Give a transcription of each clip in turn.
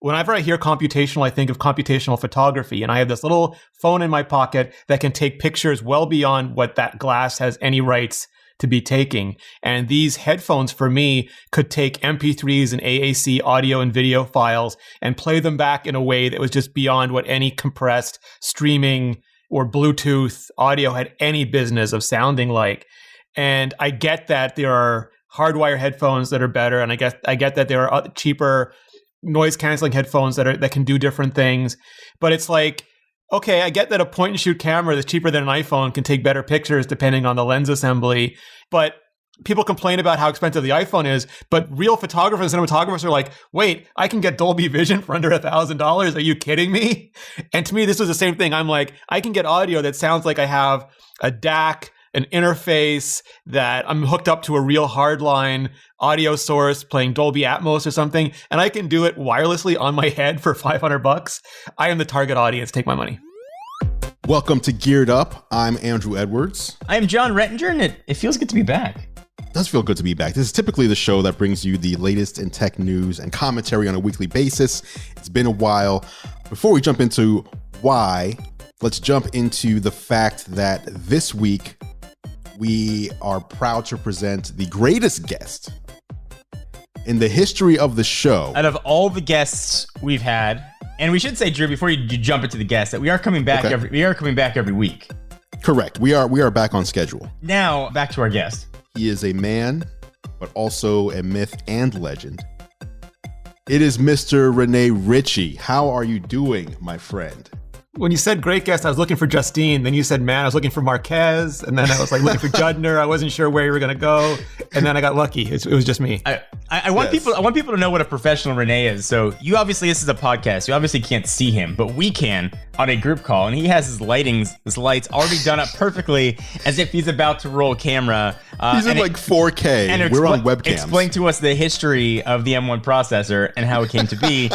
whenever I hear computational, I think of computational photography. And I have this little phone in my pocket that can take pictures well beyond what that glass has any rights to be taking. And these headphones for me could take MP3s and AAC audio and video files and play them back in a way that was just beyond what any compressed streaming or Bluetooth audio had any business of sounding like. And I get that there are hardwire headphones that are better, and I get that there are cheaper noise canceling headphones that can do different things. But it's like, okay, I get that a point and shoot camera that's cheaper than an iPhone can take better pictures depending on the lens assembly. But people complain about how expensive the iPhone is, but real photographers and cinematographers are like, wait, I can get Dolby Vision for under $1,000. Are you kidding me? And to me, this was the same thing. I'm like, I can get audio that sounds like I have a DAC, an interface, that I'm hooked up to a real hardline audio source playing Dolby Atmos or something, and I can do it wirelessly on my head for $500. I am the target audience. Take my money. Welcome to Geared Up. I'm Andrew Edwards. I am John Rettinger, and it feels good to be back. It does feel good to be back. This is typically the show that brings you the latest in tech news and commentary on a weekly basis. It's been a while. Before we jump into why, let's jump into the fact that this week we are proud to present the greatest guest in the history of the show. Out of all the guests we've had, and we should say, Drew, before you jump into the guest, that we are coming back every week. Correct. We are back on schedule. Now, back to our guest. He is a man, but also a myth and legend. It is Mr. Rene Ritchie. How are you doing, my friend? When you said great guest, I was looking for Justine. Then you said, man, I was looking for Marquez. And then I was like looking for Judner. I wasn't sure where you were going to go. And then I got lucky. It was just me. I want people to know what a professional Rene is. So you obviously, this is a podcast. You obviously can't see him, but we can on a group call. And he has his lights already done up perfectly as if he's about to roll camera. He's in like 4K. And we're on webcams. Explain to us the history of the M1 processor and how it came to be.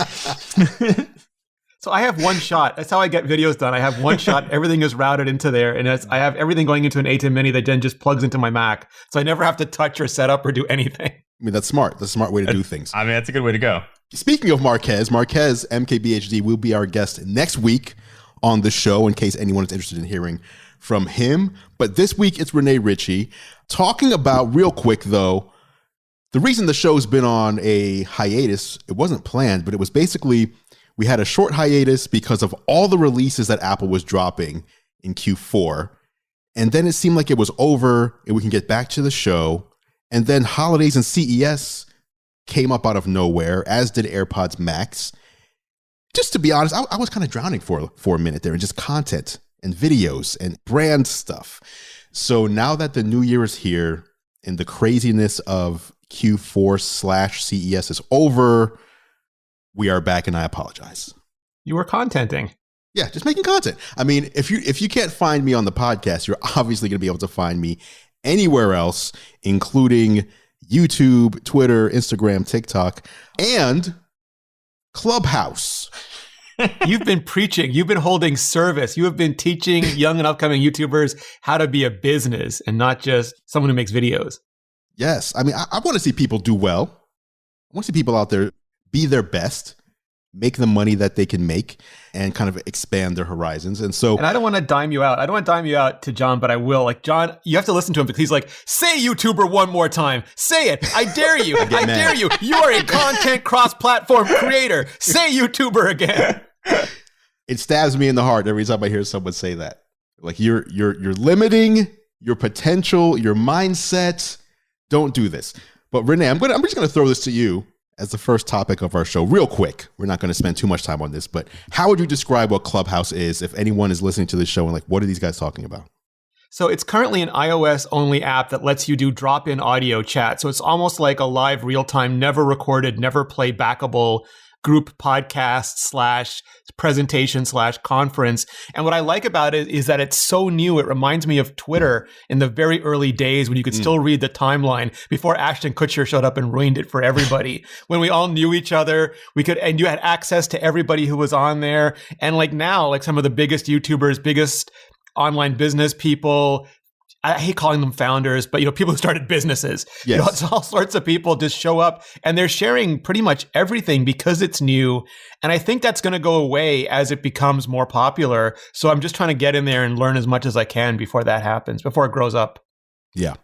So I have one shot. That's how I get videos done. I have one shot. Everything is routed into there. And I have everything going into an A10 Mini that then just plugs into my Mac. So I never have to touch or set up or do anything. I mean, that's smart. That's a smart way to do things. I mean, that's a good way to go. Speaking of Marquez MKBHD will be our guest next week on the show in case anyone is interested in hearing from him. But this week it's Rene Ritchie talking about, real quick though, the reason the show's been on a hiatus, it wasn't planned, but it was basically we had a short hiatus because of all the releases that Apple was dropping in Q4. And then it seemed like it was over and we can get back to the show. And then holidays and CES came up out of nowhere, as did AirPods Max. Just to be honest, I was kind of drowning for a minute there in just content and videos and brand stuff. So now that the new year is here and the craziness of Q4/CES is over, we are back, and I apologize. You were contenting. Yeah, just making content. I mean, if you can't find me on the podcast, you're obviously going to be able to find me anywhere else, including YouTube, Twitter, Instagram, TikTok, and Clubhouse. You've been preaching. You've been holding service. You have been teaching young and upcoming YouTubers how to be a business and not just someone who makes videos. Yes. I mean, I want to see people do well. I want to see people out there be their best, make the money that they can make, and kind of expand their horizons. And I don't want to dime you out. I don't want to dime you out to John, but I will. Like, John, you have to listen to him because he's like, say YouTuber one more time. Say it. I dare you. I dare you. You are a content cross-platform creator. Say YouTuber again. It stabs me in the heart every time I hear someone say that. Like, you're limiting your potential, your mindset. Don't do this. But Rene, I'm just going to throw this to you as the first topic of our show, real quick. We're not going to spend too much time on this, but how would you describe what Clubhouse is if anyone is listening to this show and like, what are these guys talking about? So it's currently an iOS-only app that lets you do drop-in audio chat. So it's almost like a live, real-time, never recorded, never playbackable group podcast / presentation / conference. And what I like about it is that it's so new. It reminds me of Twitter in the very early days when you could still read the timeline before Ashton Kutcher showed up and ruined it for everybody. When we all knew each other, and you had access to everybody who was on there. And like now, like some of the biggest YouTubers, biggest online business people, I hate calling them founders, but people who started businesses. Yes. It's all sorts of people just show up and they're sharing pretty much everything because it's new. And I think that's going to go away as it becomes more popular. So I'm just trying to get in there and learn as much as I can before that happens, before it grows up. Yeah.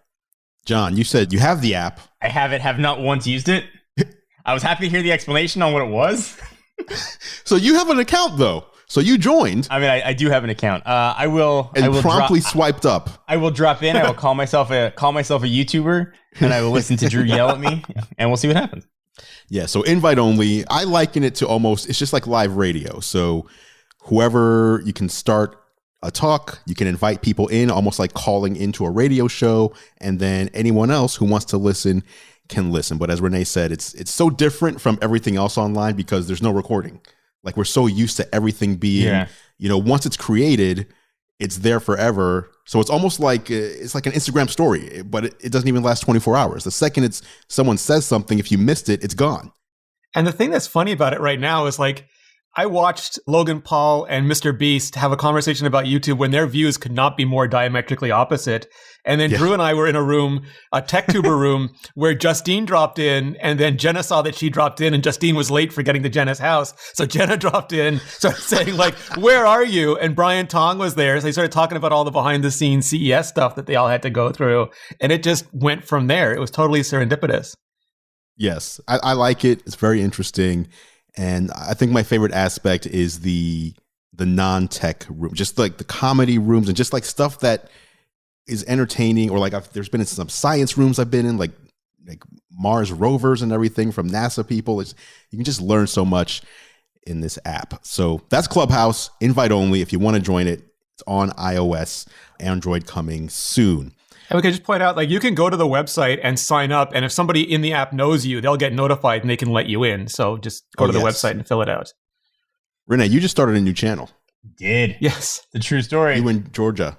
John, you said you have the app. I have not once used it. I was happy to hear the explanation on what it was. So you have an account though. So you joined. I mean, I do have an account. I will promptly swiped up. I will drop in. I will call myself a YouTuber, and I will listen to Drew yell at me, and we'll see what happens. Yeah. So invite only. I liken it to almost. It's just like live radio. So whoever you can start a talk, you can invite people in, almost like calling into a radio show, and then anyone else who wants to listen can listen. But as Rene said, it's so different from everything else online because there's no recording. Like we're so used to everything being, once it's created, it's there forever. So it's almost like it's like an Instagram story, but it doesn't even last 24 hours. The second someone says something, if you missed it, it's gone. And the thing that's funny about it right now is like, I watched Logan Paul and Mr. Beast have a conversation about YouTube when their views could not be more diametrically opposite. And then Drew and I were in a room, a TechTuber room, where Justine dropped in, and then Jenna saw that she dropped in, and Justine was late for getting to Jenna's house. So Jenna dropped in, started saying like, "Where are you?" And Brian Tong was there. So they started talking about all the behind-the-scenes CES stuff that they all had to go through. And it just went from there. It was totally serendipitous. Yes, I like it. It's very interesting. And I think my favorite aspect is the non-tech room, just like the comedy rooms and just like stuff that is entertaining, or like there's been some science rooms I've been in, like Mars rovers and everything from NASA people. You can just learn so much in this app. So that's Clubhouse, invite only. If you want to join it, it's on iOS, Android coming soon. And we can just point out, like, you can go to the website and sign up, and if somebody in the app knows you, they'll get notified and they can let you in. So just go to the website and fill it out. Rene, you just started a new channel. Did. Yes. The true story. You in Georgia.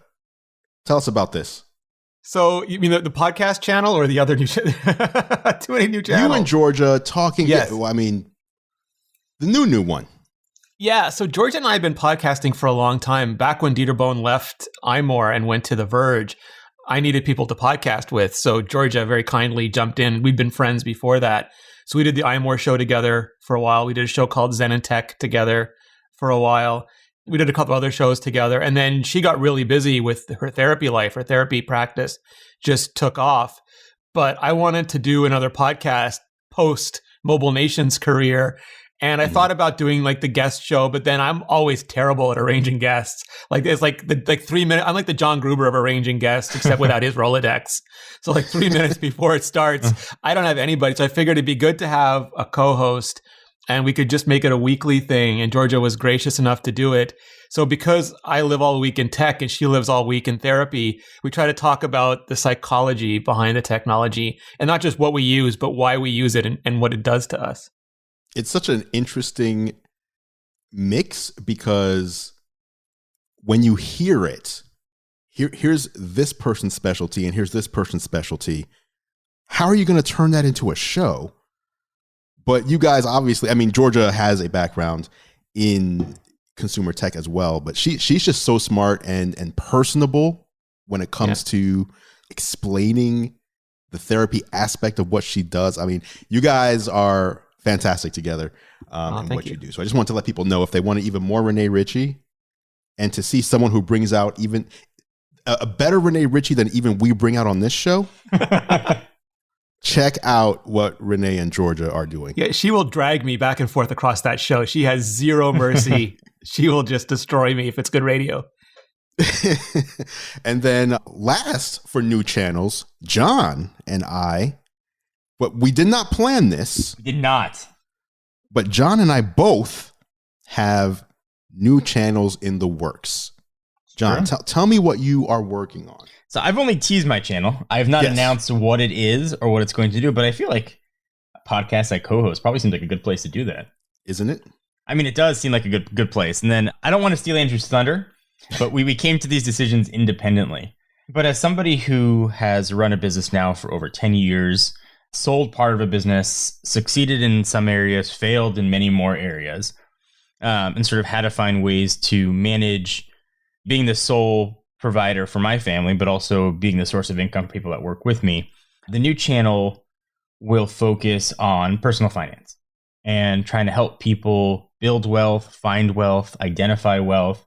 Tell us about this. So you mean the podcast channel or the other new channel? Too many new channels. You in Georgia talking. Yes. I mean, the new one. Yeah, so George and I have been podcasting for a long time. Back when Dieter Bohn left iMore and went to The Verge, I needed people to podcast with. So Georgia very kindly jumped in. We'd been friends before that. So we did the iMore show together for a while. We did a show called Zen and Tech together for a while. We did a couple other shows together. And then she got really busy with her therapy life. Her therapy practice just took off. But I wanted to do another podcast post Mobile Nation's career. And I thought about doing like the guest show, but then I'm always terrible at arranging guests. Like it's like 3 minutes. I'm like the John Gruber of arranging guests, except without his Rolodex. So like 3 minutes before it starts, I don't have anybody. So I figured it'd be good to have a co-host, and we could just make it a weekly thing. And Georgia was gracious enough to do it. So because I live all week in tech and she lives all week in therapy, we try to talk about the psychology behind the technology, and not just what we use, but why we use it and what it does to us. It's such an interesting mix because when you hear it, here's this person's specialty and here's this person's specialty. How are you going to turn that into a show? But you guys, obviously, I mean, Georgia has a background in consumer tech as well, but she's just so smart and personable when it comes to explaining the therapy aspect of what she does. I mean, you guys are fantastic together in what you do. So I just want to let people know, if they want even more Rene Ritchie and to see someone who brings out even a better Rene Ritchie than even we bring out on this show, check out what Rene and Georgia are doing. Yeah, she will drag me back and forth across that show. She has zero mercy. She will just destroy me if it's good radio. And then last for new channels, John and I, but we did not plan this. We did not. But John and I both have new channels in the works. John, tell me what you are working on. So I've only teased my channel. I have not announced what it is or what it's going to do, but I feel like a podcast I co-host probably seems like a good place to do that. Isn't it? I mean, it does seem like a good place. And then I don't want to steal Andrew's thunder, but we came to these decisions independently. But as somebody who has run a business now for over 10 years, sold part of a business, succeeded in some areas, failed in many more areas, and sort of had to find ways to manage being the sole provider for my family, but also being the source of income for people that work with me. The new channel will focus on personal finance and trying to help people build wealth, find wealth, identify wealth,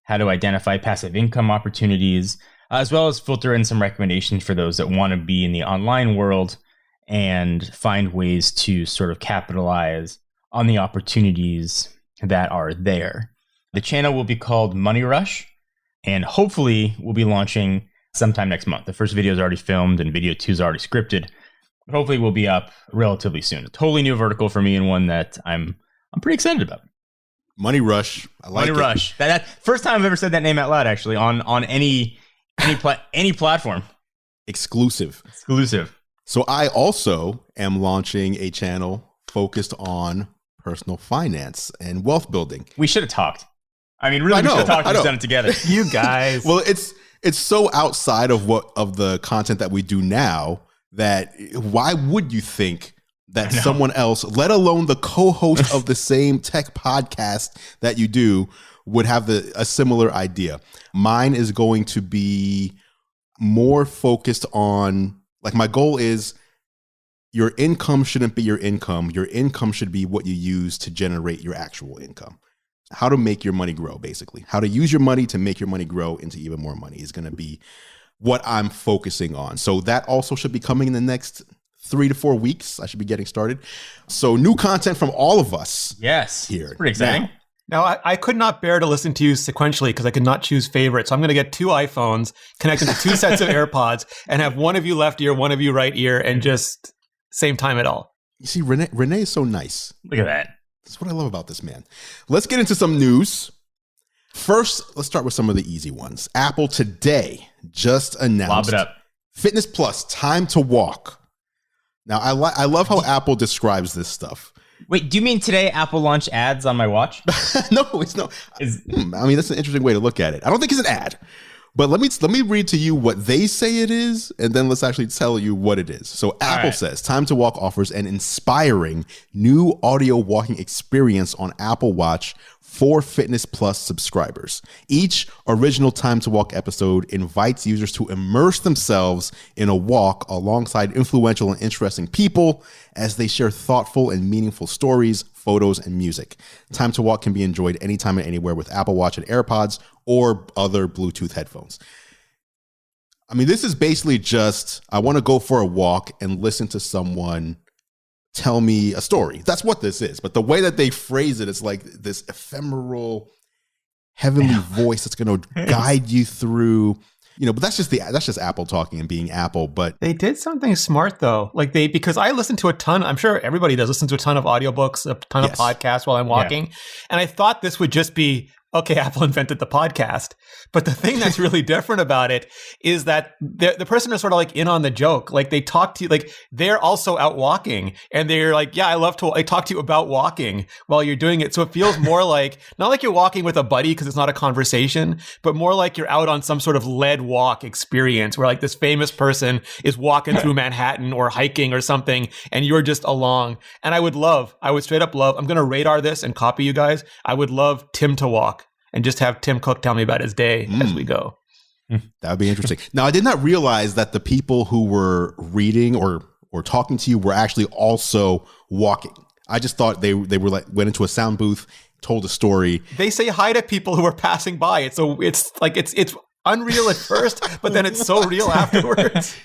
how to identify passive income opportunities, as well as filter in some recommendations for those that want to be in the online world and find ways to sort of capitalize on the opportunities that are there. The channel will be called Money Rush, and hopefully we'll be launching sometime next month. The first video is already filmed and video 2 is already scripted. But hopefully we'll be up relatively soon. A totally new vertical for me and one that I'm pretty excited about. Money Rush. I like Money Rush. That first time I've ever said that name out loud, actually, on any platform. Exclusive. So I also am launching a channel focused on personal finance and wealth building. We should have talked. I mean, really, we should have talked and done it together. You guys. Well, it's so outside of the content that we do now that why would you think that someone else, let alone the co-host of the same tech podcast that you do, would have a similar idea? Mine is going to be more focused on, like, my goal is your income shouldn't be your income. Your income should be what you use to generate your actual income. How to make your money grow, basically. How to use your money to make your money grow into even more money is going to be what I'm focusing on. So that also should be coming in the next 3 to 4 weeks. I should be getting started. So new content from all of us. Yes. Here. It's pretty exciting. Now, I could not bear to listen to you sequentially because I could not choose favorites. So I'm going to get 2 iPhones, connect them to 2 sets of AirPods, and have one of you left ear, one of you right ear, and just same time at all. You see, Rene is so nice. Look at that. That's what I love about this man. Let's get into some news. First, let's start with some of the easy ones. Apple today just announced Lob it up. Fitness Plus, time to walk. Now, I love how Apple describes this stuff. Wait, do you mean today Apple launched ads on my watch? No, it's no. I mean, that's an interesting way to look at it. I don't think it's an ad. But let me read to you what they say it is, and then let's actually tell you what it is. So Apple says Time to Walk offers an inspiring new audio walking experience on Apple Watch for Fitness Plus subscribers. Each original Time to Walk episode invites users to immerse themselves in a walk alongside influential and interesting people as they share thoughtful and meaningful stories, photos, and music. Time to Walk can be enjoyed anytime and anywhere with Apple Watch and AirPods or other Bluetooth headphones. I mean, this is basically just, I want to go for a walk and listen to someone tell me a story. That's what this is. But the way that they phrase it, it's like this ephemeral, heavenly voice that's going to guide you through, but that's just Apple talking and being Apple. But they did something smart though. Because I listen to a ton, I'm sure everybody does listen to a ton of audiobooks, a ton of podcasts while I'm walking. Yeah. And I thought this would just be, okay, Apple invented the podcast. But the thing that's really different about it is that the person is sort of like in on the joke. Like they talk to you, like they're also out walking and they're like, yeah, I talk to you about walking while you're doing it. So it feels more like, not like you're walking with a buddy because it's not a conversation, but more like you're out on some sort of lead walk experience where like this famous person is walking through Manhattan or hiking or something and you're just along. And I would straight up love, I'm going to radar this and copy you guys. I would love Tim to walk. And just have Tim Cook tell me about his day as we go. That would be interesting. Now, I did not realize that the people who were reading or talking to you were actually also walking. I just thought they were like went into a sound booth, told a story. They say hi to people who are passing by. So it's unreal at first, but then it's so real afterwards.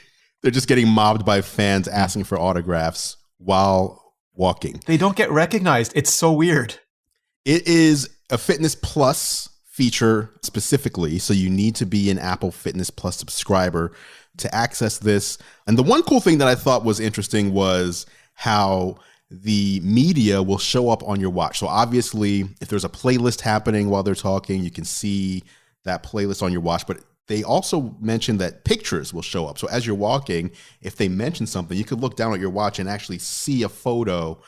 They're just getting mobbed by fans asking for autographs while walking. They don't get recognized. It's so weird. It is a Fitness Plus feature specifically, so you need to be an Apple Fitness Plus subscriber to access this. And the one cool thing that I thought was interesting was how the media will show up on your watch. So obviously, if there's a playlist happening while they're talking, you can see that playlist on your watch. But they also mentioned that pictures will show up. So as you're walking, if they mention something, you could look down at your watch and actually see a photo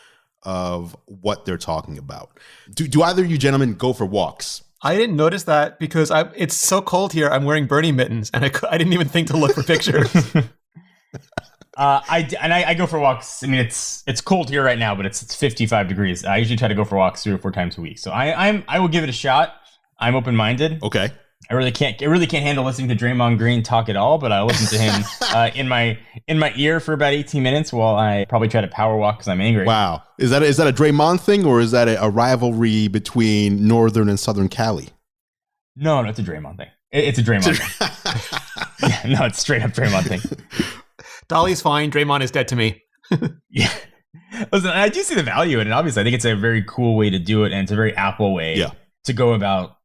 of what they're talking about. Do either of you gentlemen go for walks? I didn't notice that because it's so cold here. I'm wearing Bernie mittens, and I didn't even think to look for pictures. I go for walks. I mean, it's cold here right now, but it's 55 degrees. I usually try to go for walks 3 or 4 times a week. So I will give it a shot. I'm open-minded. Okay. I really can't handle listening to Draymond Green talk at all, but I listen to him in my ear for about 18 minutes while I probably try to power walk because I'm angry. Wow. Is that a Draymond thing, or is that a rivalry between Northern and Southern Cali? No, it's a Draymond thing. It's a Draymond thing. Yeah, no, it's straight up Draymond thing. Dolly's fine. Draymond is dead to me. Yeah. Listen, I do see the value in it. Obviously, I think it's a very cool way to do it, and it's a very Apple way to go about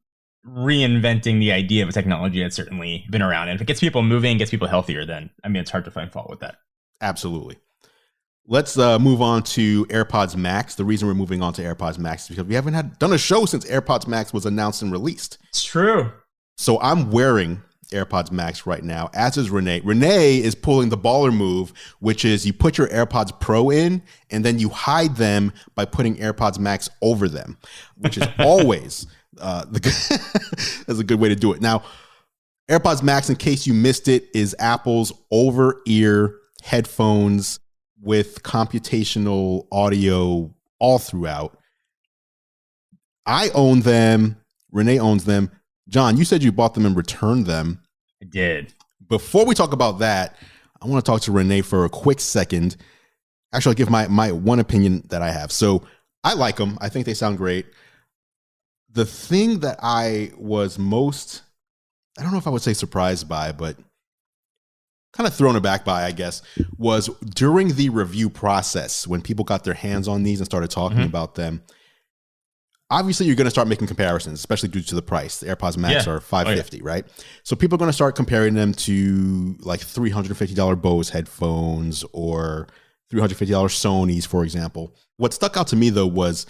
reinventing the idea of a technology that's certainly been around. And if it gets people moving, gets people healthier, then it's hard to find fault with that. Absolutely. Let's move on to AirPods Max. The reason we're moving on to AirPods Max is because we haven't done a show since AirPods Max was announced and released. It's true. So I'm wearing AirPods Max right now, as is Rene. Rene is pulling the baller move, which is you put your AirPods Pro in and then you hide them by putting AirPods Max over them, which is always that's a good way to do it. Now, AirPods Max, in case you missed it, is Apple's over-ear headphones with computational audio all throughout. I own them. Rene owns them. John, you said you bought them and returned them. I did. Before we talk about that, I want to talk to Rene for a quick second. Actually, I'll give my one opinion that I have. So I like them. I think they sound great. The thing that I was most, I don't know if I would say surprised by, but kind of thrown aback by, I guess, was during the review process when people got their hands on these and started talking about them. Obviously, you're going to start making comparisons, especially due to the price. The AirPods Max are $550, right? So people are going to start comparing them to like $350 Bose headphones or $350 Sonys, for example. What stuck out to me, though, was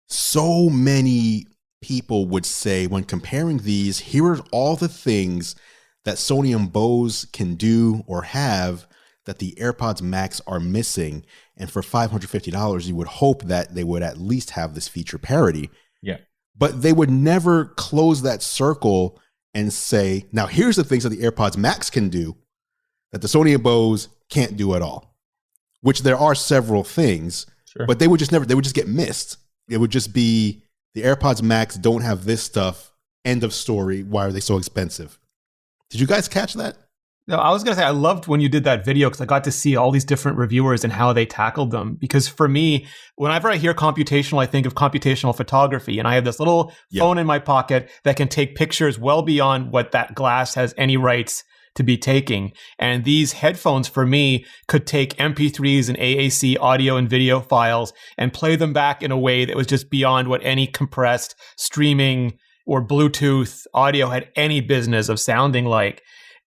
so many people would say when comparing these, here are all the things that Sony and Bose can do or have that the AirPods Max are missing. And for $550, you would hope that they would at least have this feature parity. Yeah. But they would never close that circle and say, now here's the things that the AirPods Max can do that the Sony and Bose can't do at all, which there are several things, but they would just get missed. It would just be the AirPods Max don't have this stuff. End of story. Why are they so expensive? Did you guys catch that? No, I was going to say, I loved when you did that video because I got to see all these different reviewers and how they tackled them. Because for me, whenever I hear computational, I think of computational photography. And I have this little phone in my pocket that can take pictures well beyond what that glass has any rights to be taking. And these headphones for me could take MP3s and AAC audio and video files and play them back in a way that was just beyond what any compressed streaming or Bluetooth audio had any business of sounding like.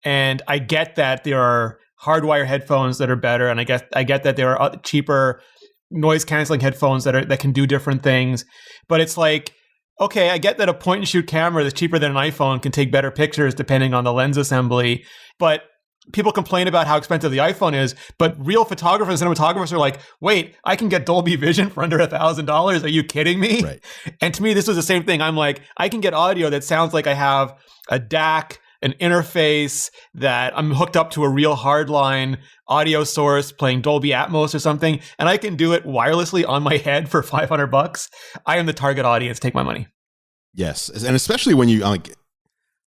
And I get that there are hardwire headphones that are better, and I get that there are cheaper noise canceling headphones that can do different things. But it's like, okay, I get that a point and shoot camera that's cheaper than an iPhone can take better pictures depending on the lens assembly. But people complain about how expensive the iPhone is, but real photographers and cinematographers are like, wait, I can get Dolby Vision for under $1,000. Are you kidding me? Right. And to me, this was the same thing. I'm like, I can get audio that sounds like I have a DAC, an interface, that I'm hooked up to a real hardline audio source playing Dolby Atmos or something, and I can do it wirelessly on my head for $500. I am the target audience. Take my money. Yes, and especially when you like,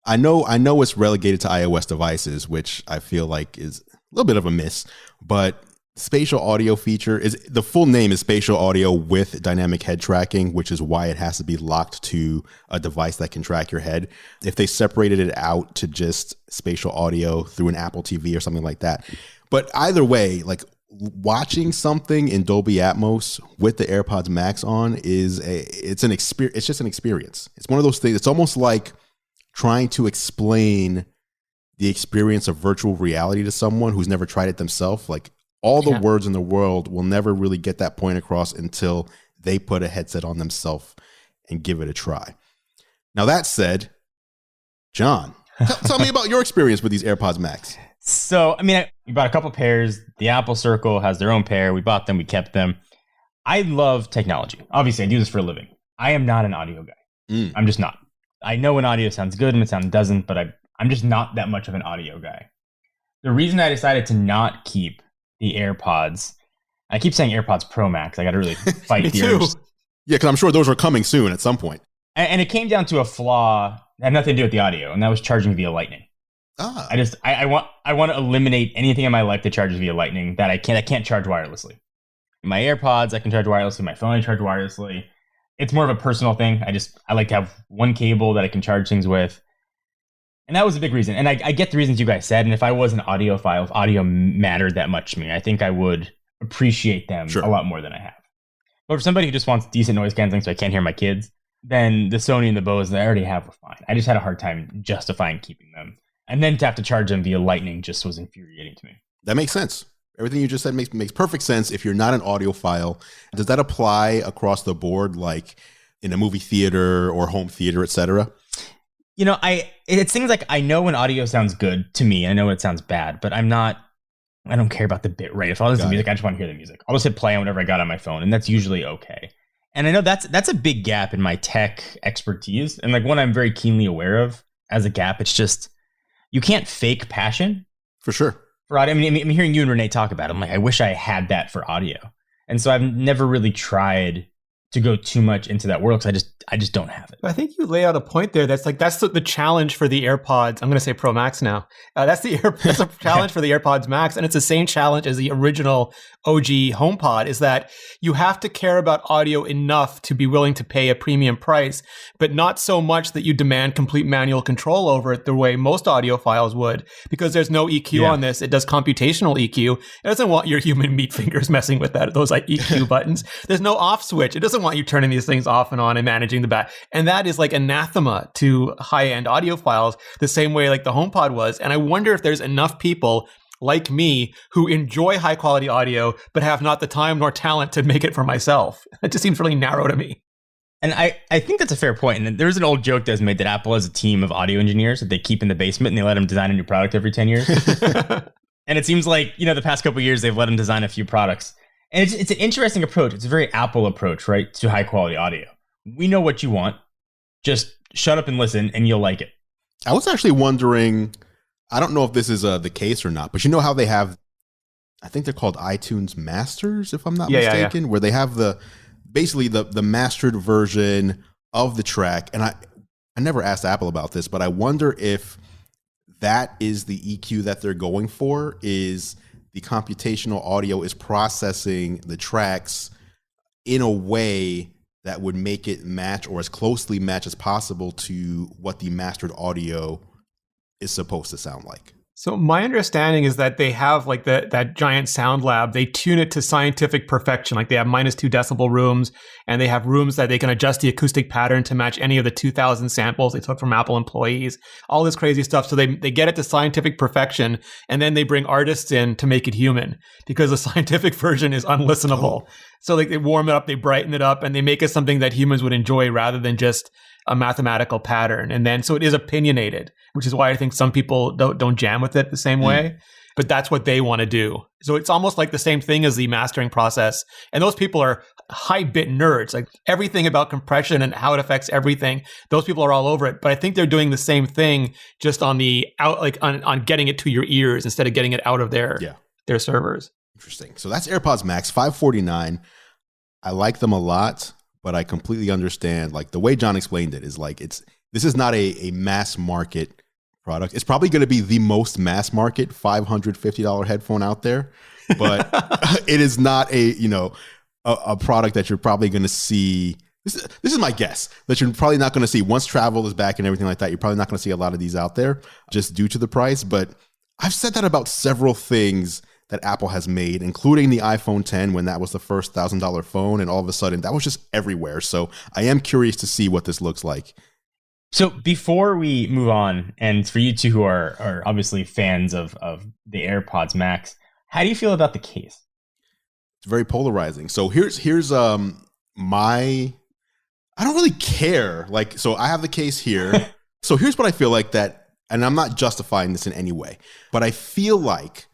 I know it's relegated to iOS devices, which I feel like is a little bit of a miss, but spatial audio feature is, the full name is spatial audio with dynamic head tracking, which is why it has to be locked to a device that can track your head. If they separated it out to just spatial audio through an Apple TV or something like that. But either way, like watching something in Dolby Atmos with the AirPods Max on it's an experience. It's just an experience. It's one of those things. It's almost like trying to explain the experience of virtual reality to someone who's never tried it themselves. Like, all the words in the world will never really get that point across until they put a headset on themselves and give it a try. Now, that said, John, tell me about your experience with these AirPods Max. So, I mean, we bought a couple pairs. The Apple Circle has their own pair. We bought them. We kept them. I love technology. Obviously, I do this for a living. I am not an audio guy. I'm just not. I know when audio sounds good and when sound doesn't, but I'm just not that much of an audio guy. The reason I decided to not keep the AirPods, I keep saying AirPods Pro Max. I got to really fight the urge. Yeah, because I'm sure those are coming soon at some point. And it came down to a flaw It had nothing to do with the audio, and that was charging via Lightning. Ah. I want to eliminate anything in my life that charges via Lightning that I can't charge wirelessly. My AirPods, I can charge wirelessly. My phone, I charge wirelessly. It's more of a personal thing. I like to have one cable that I can charge things with. And that was a big reason. And I get the reasons you guys said. And if I was an audiophile, if audio mattered that much to me, I think I would appreciate them a lot more than I have. But for somebody who just wants decent noise canceling so I can't hear my kids, then the Sony and the Bose that I already have were fine. I just had a hard time justifying keeping them. And then to have to charge them via Lightning just was infuriating to me. That makes sense. Everything you just said makes perfect sense if you're not an audiophile. Does that apply across the board, like in a movie theater or home theater, et cetera? You know, it seems like I know when audio sounds good to me. I know when it sounds bad, but I don't care about the bit rate. If I listen to music, I just want to hear the music. I'll just hit play on whatever I got on my phone, and that's usually okay. And I know that's a big gap in my tech expertise, and like one I'm very keenly aware of as a gap. It's just you can't fake passion for sure for audio. I mean, I'm hearing you and Rene talk about it. I'm like, I wish I had that for audio, and so I've never really tried to go too much into that world because I just don't have it. I think you lay out a point there that's the challenge for the AirPods. I'm going to say Pro Max now. That's a challenge for the AirPods Max, and it's the same challenge as the original OG HomePod. Is that you have to care about audio enough to be willing to pay a premium price, but not so much that you demand complete manual control over it the way most audiophiles would, because there's no EQ on this. It does computational EQ. It doesn't want your human meat fingers messing with those like EQ buttons. There's no off switch. It doesn't want you turning these things off and on and managing the back. And that is like anathema to high-end audiophiles, the same way like the HomePod was. And I wonder if there's enough people like me who enjoy high-quality audio but have not the time nor talent to make it for myself. It just seems really narrow to me. And I think that's a fair point. And there's an old joke that's made that Apple has a team of audio engineers that they keep in the basement and they let them design a new product every 10 years. And it seems like, the past couple of years, they've let them design a few products. And it's an interesting approach. It's a very Apple approach, right, to high quality audio. We know what you want. Just shut up and listen, and you'll like it. I was actually wondering, I don't know if this is the case or not, but you know how they have, I think they're called iTunes Masters, if I'm not mistaken, where they have basically the mastered version of the track. And I never asked Apple about this, but I wonder if that is the EQ that they're going for, is the computational audio is processing the tracks in a way that would make it match or as closely match as possible to what the mastered audio is supposed to sound like. So my understanding is that they have like that giant sound lab. They tune it to scientific perfection. Like they have -2 decibel rooms, and they have rooms that they can adjust the acoustic pattern to match any of the 2,000 samples they took from Apple employees. All this crazy stuff. So they get it to scientific perfection, and then they bring artists in to make it human, because the scientific version is unlistenable. Oh. So like they warm it up, they brighten it up, and they make it something that humans would enjoy rather than just a mathematical pattern. And then so it is opinionated, which is why I think some people don't jam with it the same way, but that's what they want to do. So it's almost like the same thing as the mastering process. And those people are high bit nerds, like everything about compression and how it affects everything. Those people are all over it, but I think they're doing the same thing, just on the out, like on getting it to your ears instead of getting it out of their servers. Interesting. So that's AirPods Max, $549. I like them a lot, but I completely understand, like the way John explained it is like, this is not a mass market product. It's probably going to be the most mass market $550 headphone out there, but it is not a product that you're probably going to see. This is my guess, that you're probably not going to see once travel is back and everything like that. You're probably not going to see a lot of these out there just due to the price. But I've said that about several things that Apple has made, including the iPhone 10 when that was the first $1,000 phone, and all of a sudden that was just everywhere. So I am curious to see what this looks like. So before we move on, and for you two who are obviously fans of the AirPods Max, how do you feel about the case? It's very polarizing. So here's my, I don't really care. Like, so I have the case here. So here's what I feel like that, and I'm not justifying this in any way, but I feel like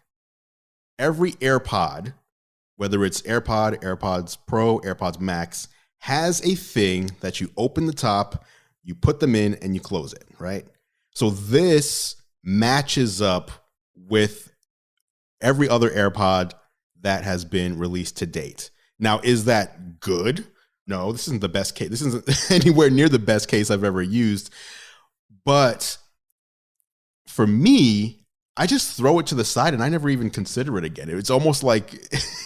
every AirPod, whether it's AirPod, AirPods Pro, AirPods Max, has a thing that you open the top, you put them in, and you close it, right? So this matches up with every other AirPod that has been released to date. Now, is that good? No, this isn't the best case. This isn't anywhere near the best case I've ever used. But for me, I just throw it to the side and I never even consider it again. It's almost like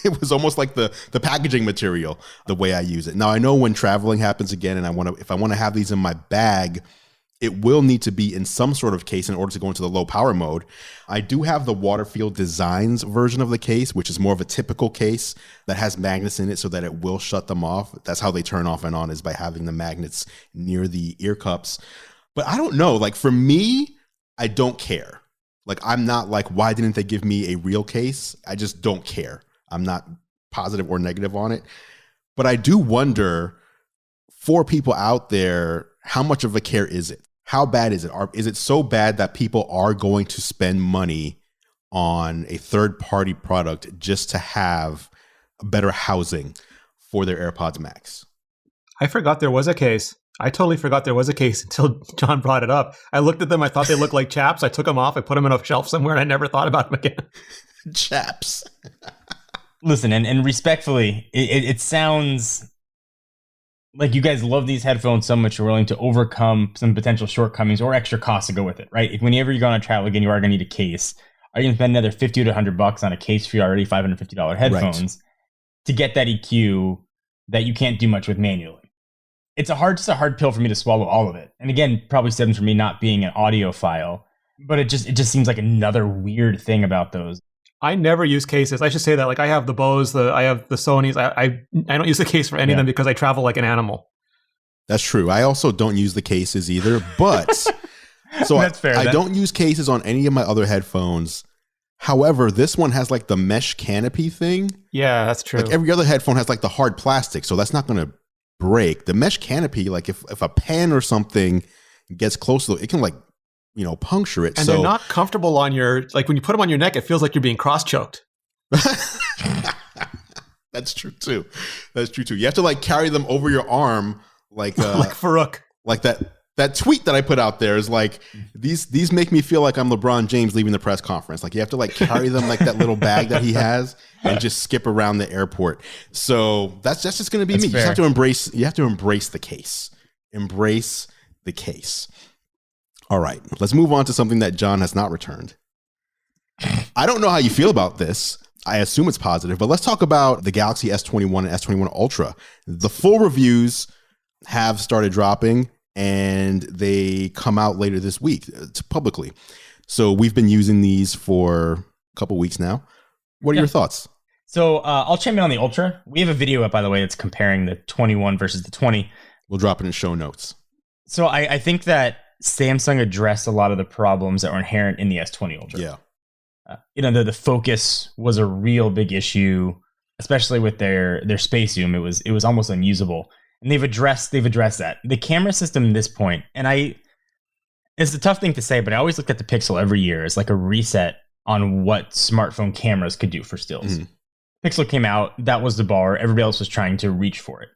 it was almost like the packaging material, the way I use it. Now I know when traveling happens again, and if I want to have these in my bag, it will need to be in some sort of case in order to go into the low power mode. I do have the Waterfield Designs version of the case, which is more of a typical case that has magnets in it so that it will shut them off. That's how they turn off and on, is by having the magnets near the ear cups. But I don't know, like for me, I don't care. Like, I'm not like, why didn't they give me a real case? I just don't care. I'm not positive or negative on it. But I do wonder, for people out there, how much of a care is it? How bad is it? Is it so bad that people are going to spend money on a third-party product just to have better housing for their AirPods Max? I forgot there was a case. I totally forgot there was a case until John brought it up. I looked at them. I thought they looked like chaps. I took them off. I put them in a shelf somewhere, and I never thought about them again. Chaps. Listen, and respectfully, it sounds like you guys love these headphones so much you're willing to overcome some potential shortcomings or extra costs to go with it, right? If whenever you go on a travel again, you are going to need a case. Are you going to spend another $50 to $100 on a case for your already $550 headphones to get that EQ that you can't do much with manually? It's just a hard pill for me to swallow all of it. And again, probably stems from me not being an audiophile, but it just seems like another weird thing about those. I never use cases. I should say that. Like, I have the Bose, I have the Sonys. I don't use the case for any of them because I travel like an animal. That's true. I also don't use the cases either, but so that's fair. I don't use cases on any of my other headphones. However, this one has like the mesh canopy thing. Yeah, that's true. Like every other headphone has like the hard plastic, so that's not going to break. The mesh canopy, like if a pen or something gets close to it, it can like, puncture it. And they're not comfortable on like when you put them on your neck, it feels like you're being cross-choked. That's true too. You have to like carry them over your arm like like Farouk. Like that tweet that I put out there is like, these make me feel like I'm LeBron James leaving the press conference. Like you have to like carry them like that little bag that he has and just skip around the airport. So that's just going to be me. Fair. You have to embrace the case. Embrace the case. All right, let's move on to something that John has not returned. I don't know how you feel about this. I assume it's positive, but let's talk about the Galaxy S21 and S21 Ultra. The full reviews have started dropping, and they come out later this week publicly. So we've been using these for a couple weeks now. What are your thoughts? So I'll chime in on the Ultra. We have a video up, by the way, that's comparing the 21 versus the 20. We'll drop it in show notes. So I think that Samsung addressed a lot of the problems that were inherent in the S20 Ultra. Yeah. The focus was a real big issue, especially with their space zoom. It was almost unusable. And they've addressed that. The camera system at this point, and it's a tough thing to say, but I always look at the Pixel every year as like a reset on what smartphone cameras could do for stills. Mm-hmm. Pixel came out, that was the bar. Everybody else was trying to reach for it.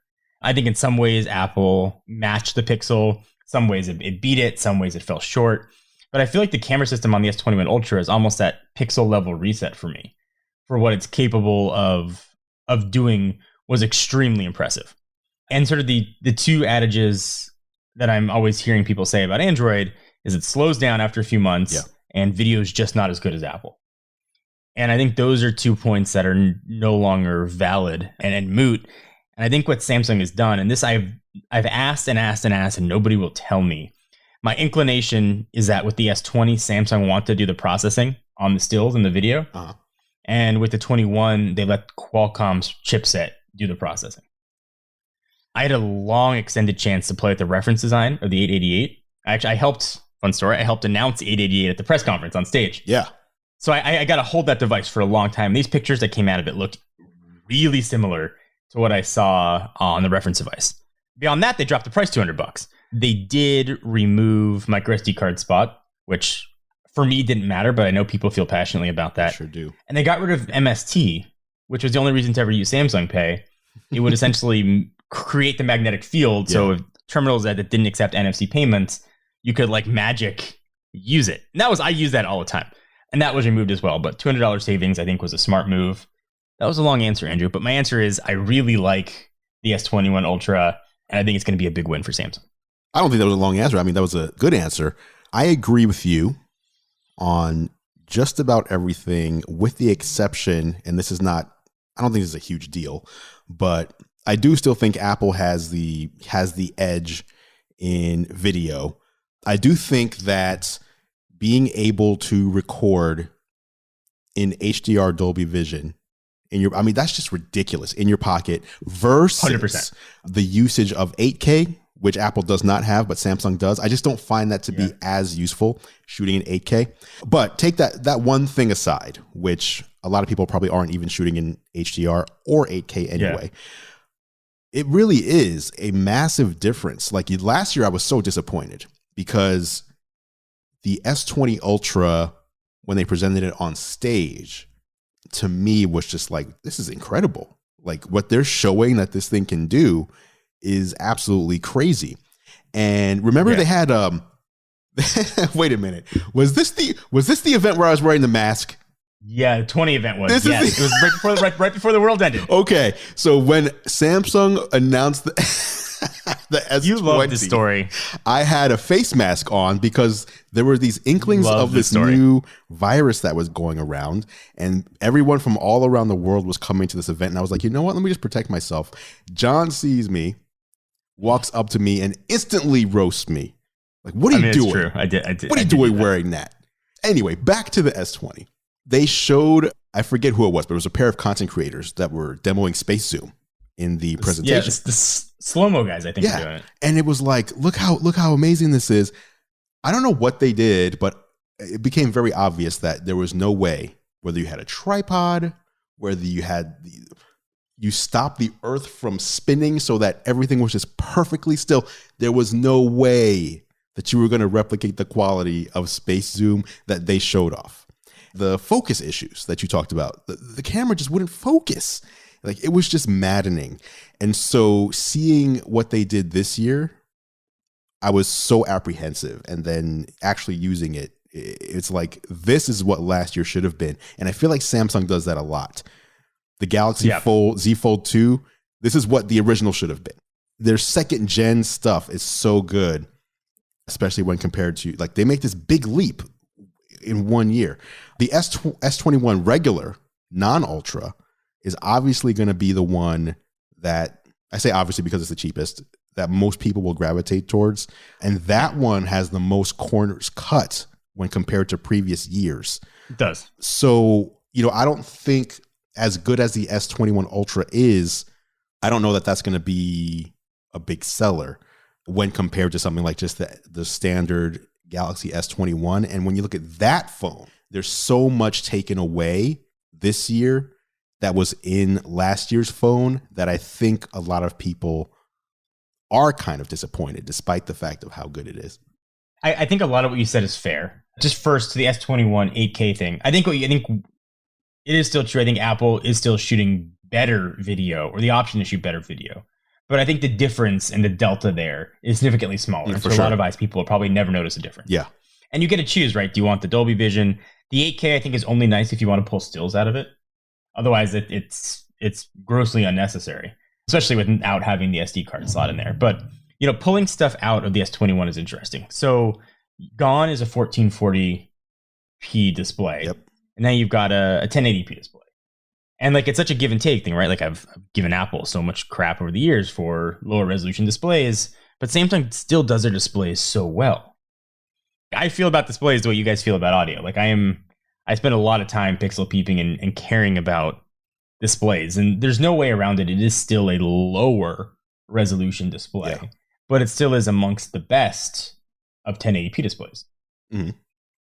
I think in some ways Apple matched the Pixel. Some ways it beat it. Some ways it fell short. But I feel like the camera system on the S21 Ultra is almost that Pixel level reset for me. For what it's capable of doing was extremely impressive. And sort of the two adages that I'm always hearing people say about Android is it slows down after a few months and video is just not as good as Apple. And I think those are 2 points that are no longer valid and moot. And I think what Samsung has done, and this I've asked and nobody will tell me. My inclination is that with the S20, Samsung want to do the processing on the stills and the video. Uh-huh. And with the 21, they let Qualcomm's chipset do the processing. I had a long extended chance to play with the reference design of the 888. Actually, I helped announce the 888 at the press conference on stage. Yeah. So I got to hold that device for a long time. These pictures that came out of it looked really similar to what I saw on the reference device. Beyond that, they dropped the price $200. They did remove micro SD card spot, which for me didn't matter, but I know people feel passionately about that. I sure do. And they got rid of MST, which was the only reason to ever use Samsung Pay. It would essentially create the magnetic field. Yeah. So if terminals that didn't accept NFC payments, you could like magic use it. And I use that all the time. And that was removed as well. But $200 savings, I think, was a smart move. That was a long answer, Andrew. But my answer is I really like the S21 Ultra, and I think it's going to be a big win for Samsung. I don't think that was a long answer. I mean, that was a good answer. I agree with you on just about everything, with the exception, and this is not, I don't think this is a huge deal, but I do still think Apple has the edge in video. I do think that being able to record in HDR Dolby Vision that's just ridiculous, in your pocket versus 100%. The usage of 8K, which Apple does not have, but Samsung does. I just don't find that to be as useful shooting in 8K. But take that one thing aside, which a lot of people probably aren't even shooting in HDR or 8K anyway. Yeah. It really is a massive difference. Like last year, I was so disappointed because the S20 Ultra, when they presented it on stage, to me was just like, this is incredible. Like what they're showing that this thing can do is absolutely crazy. And remember they had wait a minute. Was this the event where I was wearing the mask? Yeah, the 20 event was. It was right before the world ended. Okay. So when Samsung announced the S20, you love this story. I had a face mask on because there were these inklings of this new virus that was going around, and everyone from all around the world was coming to this event. And I was like, you know what? Let me just protect myself. John sees me, walks up to me, and instantly roasts me. Like, what are you doing? It's true. I did. What are you doing wearing that? Anyway, back to the S20. They showed, I forget who it was, but it was a pair of content creators that were demoing Space Zoom in the presentation. Yeah, the slow-mo guys, I think, are doing it. And it was like, look how amazing this is. I don't know what they did, but it became very obvious that there was no way, whether you had a tripod, whether you stopped the earth from spinning so that everything was just perfectly still, there was no way that you were going to replicate the quality of Space Zoom that they showed off. The focus issues that you talked about, the camera just wouldn't focus. Like, it was just maddening. And so seeing what they did this year, I was so apprehensive. And then actually using it, it's like, this is what last year should have been. And I feel like Samsung does that a lot. The Galaxy Fold, Z Fold 2, this is what the original should have been. Their second gen stuff is so good, especially when compared to, like, they make this big leap in 1 year. The S21 regular, non-Ultra, is obviously going to be the one that, I say obviously because it's the cheapest, that most people will gravitate towards. And that one has the most corners cut when compared to previous years. It does. So, I don't think, as good as the S21 Ultra is, I don't know that that's going to be a big seller when compared to something like just the standard Galaxy S21. And when you look at that phone, there's so much taken away this year that was in last year's phone that I think a lot of people are kind of disappointed, despite the fact of how good it is. I think a lot of what you said is fair. Just first to the S21 8K thing. I think it is still true. I think Apple is still shooting better video, or the option to shoot better video. But I think the difference and the delta there is significantly smaller. So a lot of eyes people will probably never notice a difference. Yeah. And you get to choose, right? Do you want the Dolby Vision? The 8K, I think, is only nice if you want to pull stills out of it. Otherwise, it's grossly unnecessary, especially without having the SD card slot in there. But, pulling stuff out of the S21 is interesting. So gone is a 1440p display. Yep. And now you've got a 1080p display. And like, it's such a give and take thing, right? Like, I've given Apple so much crap over the years for lower resolution displays, but Samsung still does their displays so well. I feel about displays the way you guys feel about audio. Like, I spend a lot of time pixel peeping and caring about displays, and there's no way around it. It is still a lower resolution display, but it still is amongst the best of 1080p displays. Mm-hmm.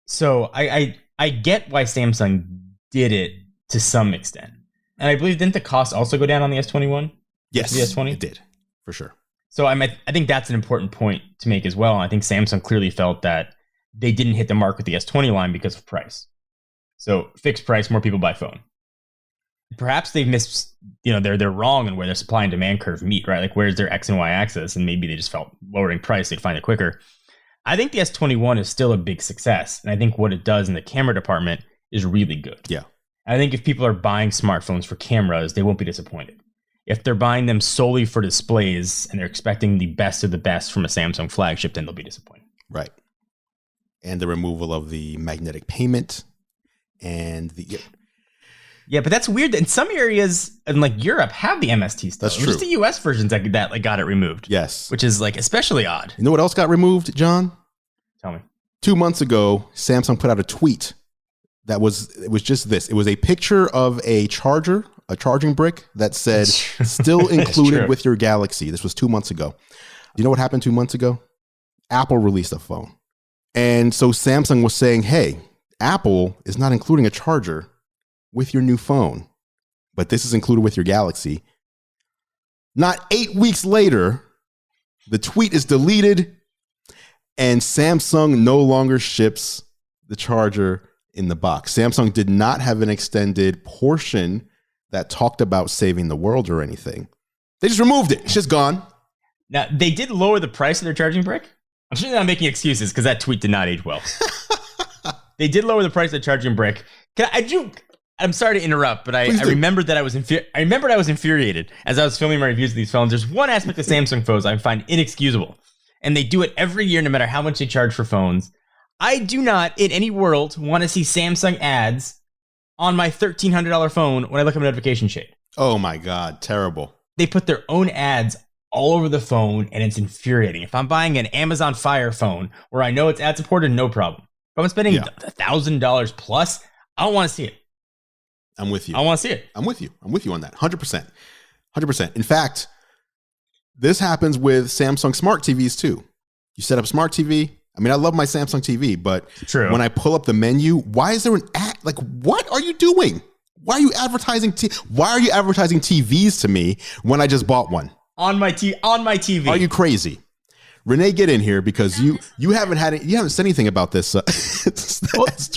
So I get why Samsung did it to some extent. And I believe, didn't the cost also go down on the S21? Yes, the S20? It did, for sure. So I think that's an important point to make as well. And I think Samsung clearly felt that they didn't hit the mark with the S20 line because of price. So fixed price, more people buy phone. Perhaps they've missed, they're wrong in where their supply and demand curve meet, right? Like, where's their X and Y axis? And maybe they just felt lowering price, they'd find it quicker. I think the S21 is still a big success. And I think what it does in the camera department is really good. Yeah. I think if people are buying smartphones for cameras, they won't be disappointed. If they're buying them solely for displays and they're expecting the best of the best from a Samsung flagship, then they'll be disappointed. Right. And the removal of the magnetic payment and the... Yeah, but that's weird. In some areas, in like Europe, have the MST still. That's true. Just the US versions that like got it removed. Yes. Which is like especially odd. You know what else got removed, John? Tell me. 2 months ago, Samsung put out a tweet it was just this. It was a picture of a charger, a charging brick that said, still included with your Galaxy. This was 2 months ago. Do you know what happened 2 months ago? Apple released a phone. And so Samsung was saying, hey, Apple is not including a charger with your new phone, but this is included with your Galaxy. Not 8 weeks later, the tweet is deleted and Samsung no longer ships the charger in the box. Samsung did not have an extended portion that talked about saving the world or anything. They just removed it. It's just gone. Now, they did lower the price of their charging brick. I'm sure they're not making excuses because that tweet did not age well. They did lower the price of the charging brick. I'm sorry to interrupt, but I remembered that I was infuriated as I was filming my reviews of these phones. There's one aspect of Samsung phones I find inexcusable, and they do it every year no matter how much they charge for phones. I do not, in any world, want to see Samsung ads on my $1,300 phone when I look at my notification shade. Oh my God, terrible. They put their own ads all over the phone, and it's infuriating. If I'm buying an Amazon Fire phone where I know it's ad supported, no problem. If I'm spending $1,000 plus, I don't want to see it. I'm with you. I want to see it. I'm with you on that. 100%. 100%. In fact, this happens with Samsung smart TVs too. You set up smart TV. I mean, I love my Samsung TV, but when I pull up the menu, why is there an ad? Like, what are you doing? Why are you advertising? Why are you advertising TVs to me when I just bought one? On my TV. Are you crazy? Rene, get in here because you haven't said anything about this. Well,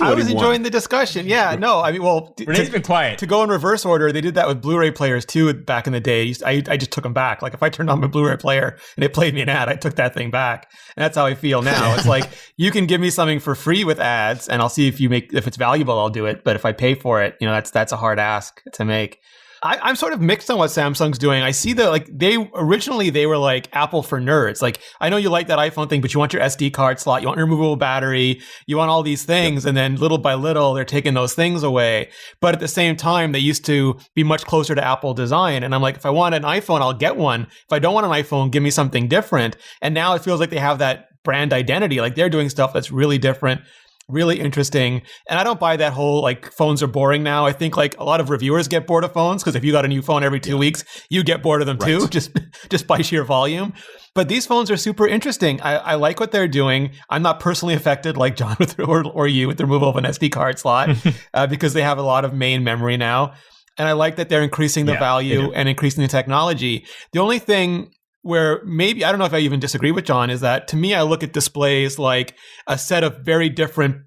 I was enjoying the discussion. Yeah, no, I mean, Rene's been quiet. To go in reverse order, they did that with Blu-ray players too back in the day. I just took them back. Like if I turned on my Blu-ray player and it played me an ad, I took that thing back. And that's how I feel now. It's like you can give me something for free with ads, and I'll see if it's valuable, I'll do it. But if I pay for it, that's a hard ask to make. I'm sort of mixed on what Samsung's doing. I see they were like Apple for nerds. Like, I know you like that iPhone thing, but you want your SD card slot, you want your removable battery, you want all these things. Yep. And then little by little, they're taking those things away. But at the same time, they used to be much closer to Apple design. And I'm like, if I want an iPhone, I'll get one. If I don't want an iPhone, give me something different. And now it feels like they have that brand identity. Like they're doing stuff that's really different, really interesting. And I don't buy that whole like phones are boring now. I think like a lot of reviewers get bored of phones because if you got a new phone every 2 weeks, you get bored of them too, just by sheer volume. But these phones are super interesting. I like what they're doing. I'm not personally affected like John or you with the removal of an SD card slot because they have a lot of main memory now. And I like that they're increasing the value and increasing the technology. The only thing where maybe, I don't know if I even disagree with John, is that to me, I look at displays like a set of very different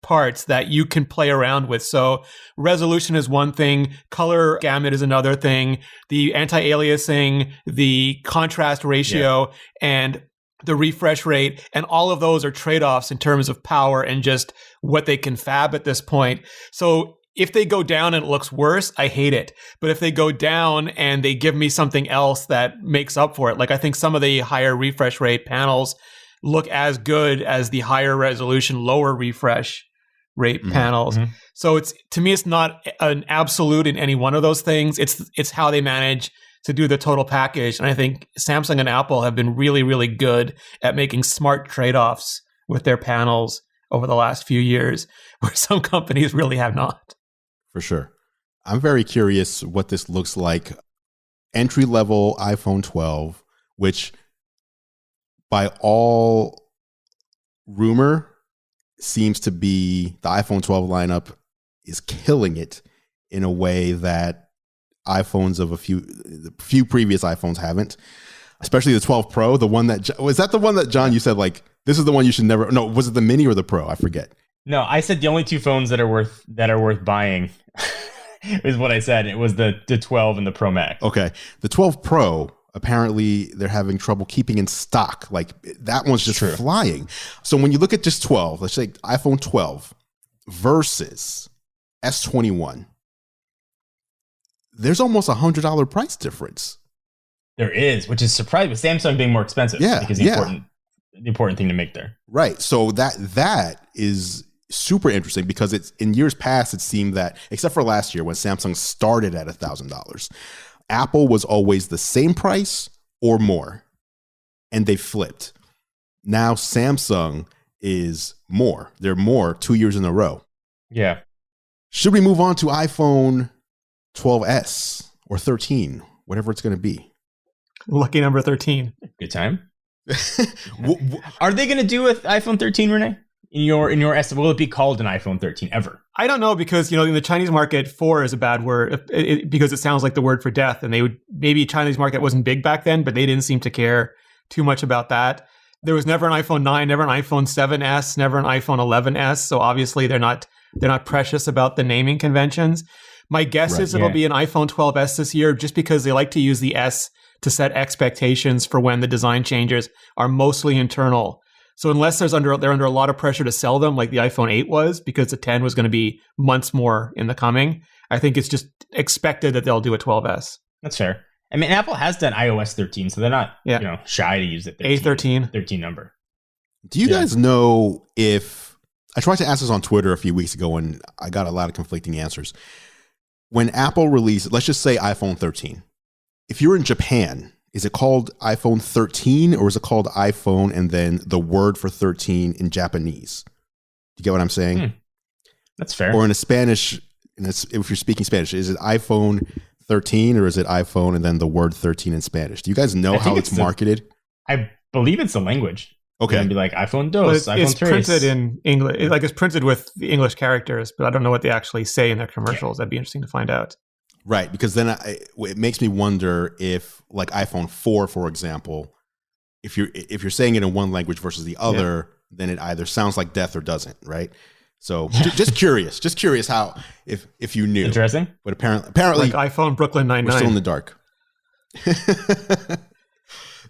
parts that you can play around with. So resolution is one thing, color gamut is another thing, the anti-aliasing, the contrast ratio, and the refresh rate, and all of those are trade-offs in terms of power and just what they can fab at this point. So if they go down and it looks worse, I hate it. But if they go down and they give me something else that makes up for it, like I think some of the higher refresh rate panels look as good as the higher resolution, lower refresh rate panels. Mm-hmm. So to me, it's not an absolute in any one of those things. It's how they manage to do the total package. And I think Samsung and Apple have been really, really good at making smart trade-offs with their panels over the last few years, where some companies really have not. For sure. I'm very curious what this looks like. Entry-level iPhone 12, which by all rumor seems to be the iPhone 12 lineup is killing it in a way that iPhones of a few previous iPhones haven't, especially the 12 Pro, the one that was that the one that John, you said like, this is the one you should never, no, was it the mini or the Pro? I forget. No, I said the only two phones that are worth buying is what I said. It was the 12 and the Pro Max. Okay. The 12 Pro, apparently they're having trouble keeping in stock. Like that one's just flying. So when you look at just 12, let's say iPhone 12 versus S21, there's almost $100 price difference. There is, which is surprising with Samsung being more expensive. Yeah, because the important thing to make there. Right. So that is super interesting because it's in years past, it seemed that, except for last year when Samsung started at $1,000, Apple was always the same price or more. And they flipped. Now Samsung is more. They're more 2 years in a row. Yeah. Should we move on to iPhone 12s or 13, whatever it's going to be? Lucky number 13. Good time. Are they going to do with iPhone 13, Rene? In your estimate, will it be called an iPhone 13 ever? I don't know because, in the Chinese market, 4 is a bad word because it sounds like the word for death. And maybe Chinese market wasn't big back then, but they didn't seem to care too much about that. There was never an iPhone 9, never an iPhone 7S, never an iPhone 11S. So obviously they're not precious about the naming conventions. My guess is it'll be an iPhone 12s this year just because they like to use the S to set expectations for when the design changes are mostly internal. So unless they're under a lot of pressure to sell them like the iPhone 8 was because the 10 was going to be months more in the coming, I think it's just expected that they'll do a 12s. That's fair. I mean, Apple has done iOS 13, so they're not shy to use it. A13 number. Do you guys know if I tried to ask this on Twitter a few weeks ago and I got a lot of conflicting answers. When Apple released, let's just say iPhone 13, if you're in Japan, is it called iPhone 13 or is it called iPhone and then the word for 13 in Japanese? Do you get what I'm saying? That's fair. Or in a Spanish, if you're speaking Spanish, is it iPhone 13 or is it iPhone and then the word 13 in Spanish? Do you guys know how it's marketed? I believe it's the language. Okay. It'd be like iPhone dos, iPhone it's 3. Printed in English. It's printed with the English characters, but I don't know what they actually say in their commercials. That'd be interesting to find out. Right, because then it makes me wonder if, like iPhone 4, for example, if you're saying it in one language versus the other, then it either sounds like death or doesn't, right? So just curious how if you knew. Interesting. But apparently like iPhone Brooklyn 99. We're still in the dark.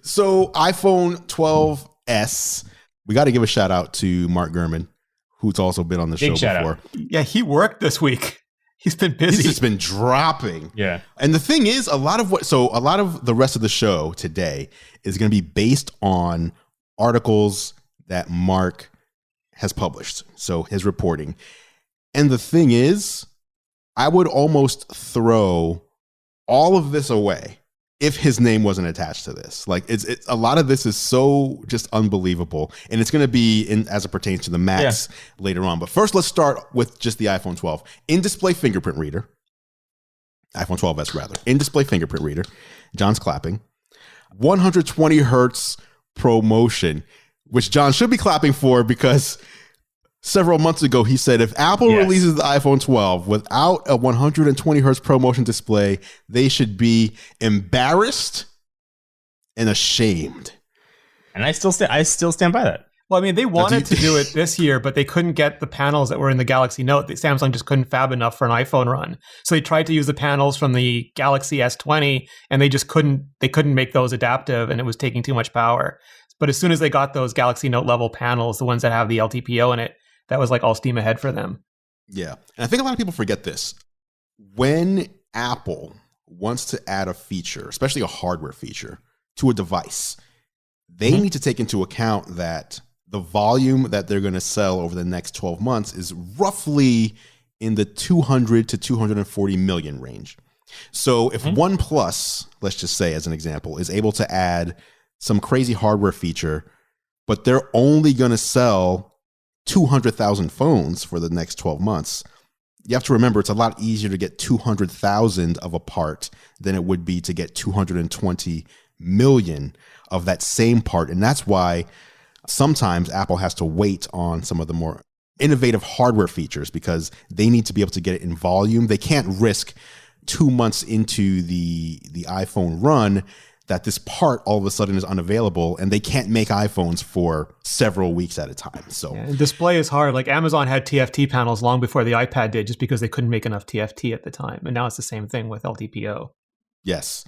So iPhone 12s, we got to give a shout out to Mark Gurman, who's also been on the show before. Yeah, he worked this week. He's been busy. He's just been dropping. Yeah. And the thing is, a lot of the rest of the show today is going to be based on articles that Mark has published. So his reporting. And the thing is, I would almost throw all of this away if his name wasn't attached to this. Like it's a lot of this is so just unbelievable. And it's going to be as it pertains to the Max later on. But first, let's start with just the iPhone 12. In-display fingerprint reader. iPhone 12s rather. In-display fingerprint reader. John's clapping. 120 hertz ProMotion, which John should be clapping for because several months ago he said if Apple releases the iPhone 12 without a 120 hertz ProMotion display, they should be embarrassed and ashamed. And I still stand by that. Well, I mean, they wanted to do it this year, but they couldn't get the panels that were in the Galaxy Note. Samsung just couldn't fab enough for an iPhone run. So they tried to use the panels from the Galaxy S20, and they just couldn't make those adaptive, and it was taking too much power. But as soon as they got those Galaxy Note level panels, the ones that have the LTPO in it, that was like all steam ahead for them. Yeah. And I think a lot of people forget this. When Apple wants to add a feature, especially a hardware feature, to a device, they need to take into account that the volume that they're going to sell over the next 12 months is roughly in the 200 to 240 million range. So if OnePlus, let's just say as an example, is able to add some crazy hardware feature, but they're only going to sell 200,000 phones for the next 12 months. You have to remember it's a lot easier to get 200,000 of a part than it would be to get 220 million of that same part. And that's why sometimes Apple has to wait on some of the more innovative hardware features because they need to be able to get it in volume. They can't risk 2 months into the iPhone run that this part all of a sudden is unavailable and they can't make iPhones for several weeks at a time. So display is hard. Like Amazon had TFT panels long before the iPad did just because they couldn't make enough TFT at the time. And now it's the same thing with LTPO. Yes.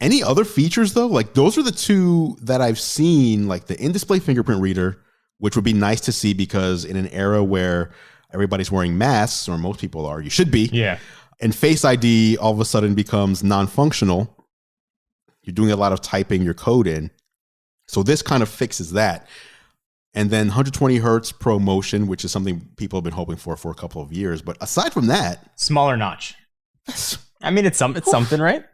Any other features though? Like those are the two that I've seen, like the in-display fingerprint reader, which would be nice to see because in an era where everybody's wearing masks, or most people are, you should be. Yeah. and Face ID all of a sudden becomes non-functional. You're doing a lot of typing your code in. So this kind of fixes that. And then 120 hertz Pro Motion, which is something people have been hoping for a couple of years. But aside from that, smaller notch. I mean, it's something, right?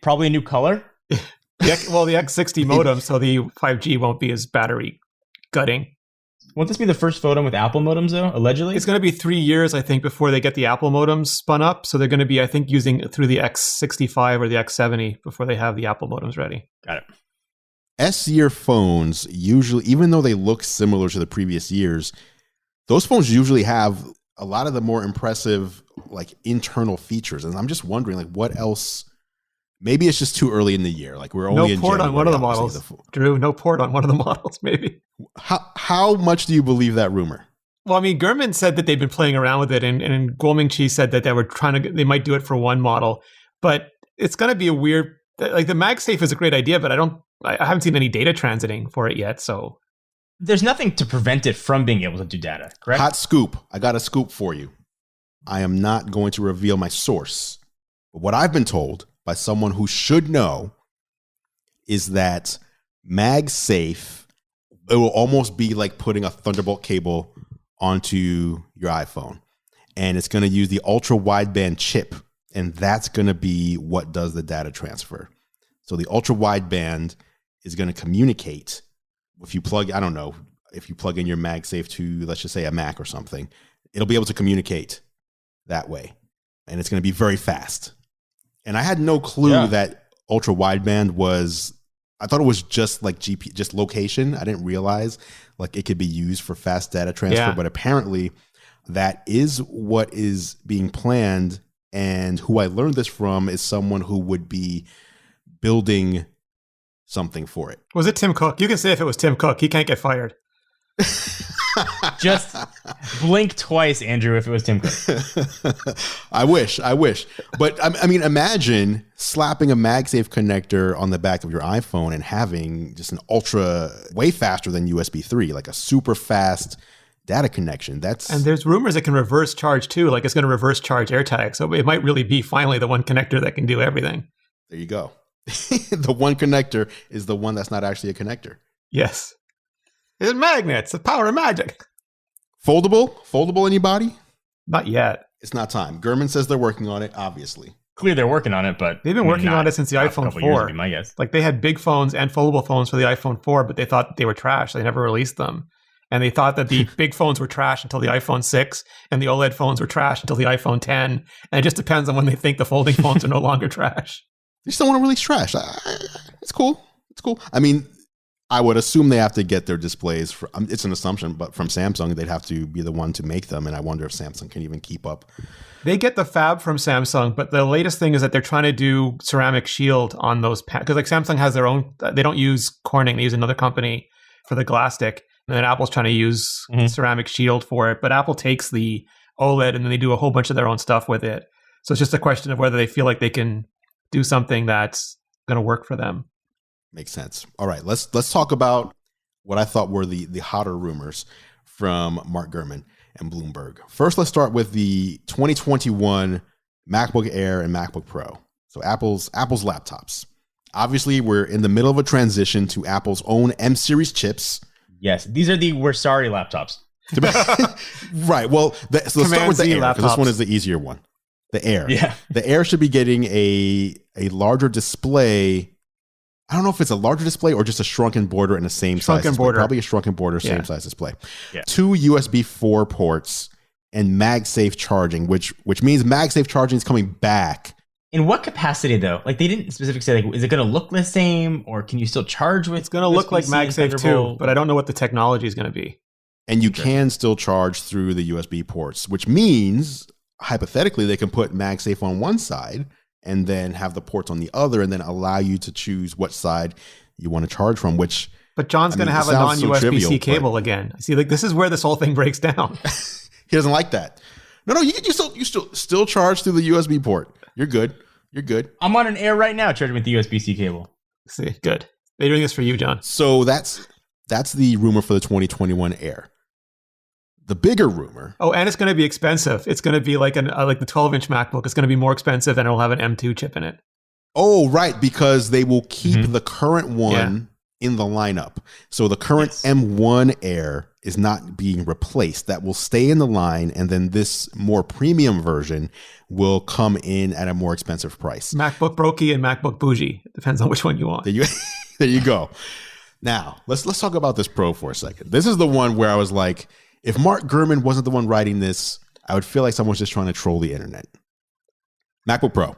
Probably a new color. The X60 modem, so the 5G won't be as battery gutting. Won't this be the first phone with Apple modems, though, allegedly? It's going to be 3 years, I think, before they get the Apple modems spun up. So they're going to be, I think, using through the X65 or the X70 before they have the Apple modems ready. Got it. S-year phones usually, even though they look similar to the previous years, those phones usually have a lot of the more impressive like internal features. And I'm just wondering, like, what else? Maybe it's just too early in the year. Like we're only no in port January, on one of the models. Drew, no port on one of the models, maybe. How much do you believe that rumor? Well, I mean, Gurman said that they've been playing around with it, and Guomingqi said that they might do it for one model, but it's going to be a weird. Like the MagSafe is a great idea, but I haven't seen any data transiting for it yet. So there's nothing to prevent it from being able to do data. Correct? Hot scoop! I got a scoop for you. I am not going to reveal my source, but what I've been told by someone who should know is that MagSafe, it will almost be like putting a Thunderbolt cable onto your iPhone. And it's going to use the ultra wideband chip. And that's going to be what does the data transfer. So the ultra wideband is going to communicate. If you plug, I don't know, if you plug in your MagSafe to, let's just say a Mac or something, it'll be able to communicate that way. And it's going to be very fast. And I had no clue that ultra wideband was, I thought it was just like just location. I didn't realize like it could be used for fast data transfer, but apparently that is what is being planned. And who I learned this from is someone who would be building something for it. Was it Tim Cook? You can say if it was Tim Cook, he can't get fired. Just blink twice, Andrew, if it was Tim Cook. I wish. But I mean, imagine slapping a MagSafe connector on the back of your iPhone and having just an ultra, way faster than USB 3, like a super fast data connection. And there's rumors it can reverse charge too, like it's going to reverse charge AirTag. So it might really be finally the one connector that can do everything. There you go. The one connector is the one that's not actually a connector. Yes. It's magnets. The power of magic. Foldable, anybody? Not yet. It's not time. Gurman says they're working on it, obviously. Clearly they're working on it, but they've been working on it since the iPhone 4. Years would be my guess. Like they had big phones and foldable phones for the iPhone 4, but they thought they were trash. They never released them. And they thought that the big phones were trash until the iPhone 6, and the OLED phones were trash until the iPhone 10. And it just depends on when they think the folding phones are no longer trash. They just don't want to release trash. It's cool. I mean, I would assume they have to get their displays. It's an assumption, but from Samsung, they'd have to be the one to make them. And I wonder if Samsung can even keep up. They get the fab from Samsung, but the latest thing is that they're trying to do ceramic shield on those because like Samsung has their own. They don't use Corning; they use another company for the glass stick. And then Apple's trying to use ceramic shield for it. But Apple takes the OLED and then they do a whole bunch of their own stuff with it. So it's just a question of whether they feel like they can do something that's going to work for them. Makes sense. All right, let's talk about what I thought were the hotter rumors from Mark Gurman and Bloomberg. First, let's start with the 2021 MacBook Air and MacBook Pro. So Apple's laptops. Obviously, we're in the middle of a transition to Apple's own M series chips. Yes, these are the we're sorry laptops. Right. Well, so let's start with the Air, because this one is the easier one. The Air. Yeah. The Air should be getting a larger display. I don't know if it's a larger display or just a shrunken border and the same size display. Probably a shrunken border, same size display. Yeah. 2 USB 4 ports and MagSafe charging, which means MagSafe charging is coming back. In what capacity, though? Like, they didn't specifically say, like, is it going to look the same, or can you still charge with? It's going to look like MagSafe too, but I don't know what the technology is going to be. And you can still charge through the USB ports, which means hypothetically they can put MagSafe on one side and then have the ports on the other, and then allow you to choose what side you want to charge from. But John's going to have a non-USB-C cable again. See, like this is where this whole thing breaks down. He doesn't like that. No, you still charge through the USB port. You're good. I'm on an Air right now, charging with the USB-C cable. See, good. They're doing this for you, John. So that's the rumor for the 2021 Air. the bigger rumor. Oh, and it's going to be expensive. It's going to be like the 12-inch MacBook. It's going to be more expensive, and it'll have an M2 chip in it. Oh, right, because they will keep the current one in the lineup. So the current M1 Air is not being replaced. That will stay in the line, and then this more premium version will come in at a more expensive price. MacBook Brokey and MacBook Bougie. It depends on which one you want. There you go. Now, let's talk about this Pro for a second. This is the one where I was like, if Mark Gurman wasn't the one writing this, I would feel like someone's just trying to troll the internet. MacBook Pro,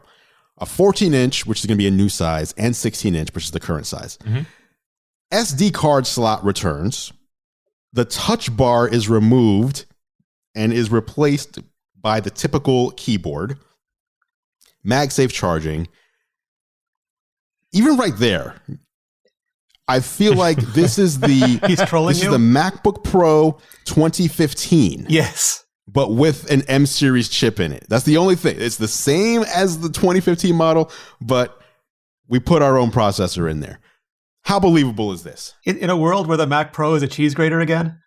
a 14-inch, which is going to be a new size, and 16-inch, which is the current size. SD card slot returns. The touch bar is removed and is replaced by the typical keyboard. MagSafe charging. Even right there, I feel like this is the He's trolling this you? is the MacBook Pro 2015. Yes. But with an M series chip in it. That's the only thing. It's the same as the 2015 model, but we put our own processor in there. How believable is this? In a world where the Mac Pro is a cheese grater again?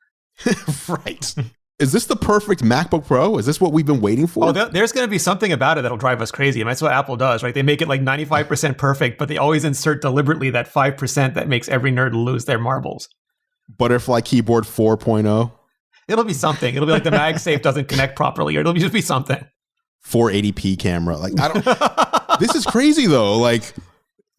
Right. Is this the perfect MacBook Pro? Is this what we've been waiting for? Oh, there's going to be something about it that'll drive us crazy. And that's what Apple does, right? They make it like 95% perfect, but they always insert deliberately that 5% that makes every nerd lose their marbles. Butterfly keyboard 4.0. It'll be something. It'll be like the MagSafe doesn't connect properly, or it'll just be something. 480p camera. Like, I don't. This is crazy though. Like,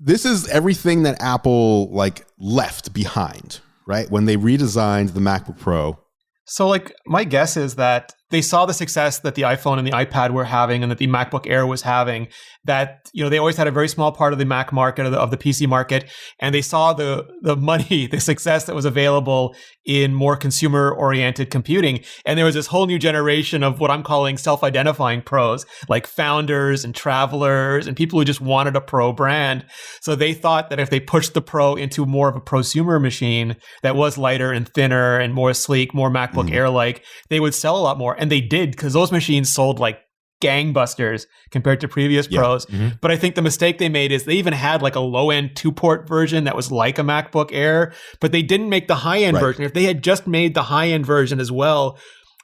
this is everything that Apple like left behind, right? When they redesigned the MacBook Pro. So like my guess is that they saw the success that the iPhone and the iPad were having and that the MacBook Air was having, that, you know, they always had a very small part of the Mac market, of the PC market, and they saw the money, the success that was available in more consumer-oriented computing. And there was this whole new generation of what I'm calling self-identifying pros, like founders and travelers and people who just wanted a pro brand. So they thought that if they pushed the Pro into more of a prosumer machine that was lighter and thinner and more sleek, more MacBook Air-like, they would sell a lot more. And they did, because those machines sold like gangbusters compared to previous Pros. But I think the mistake they made is they even had like a low-end 2-port version that was like a MacBook Air, but they didn't make the high-end version. If they had just made the high-end version as well,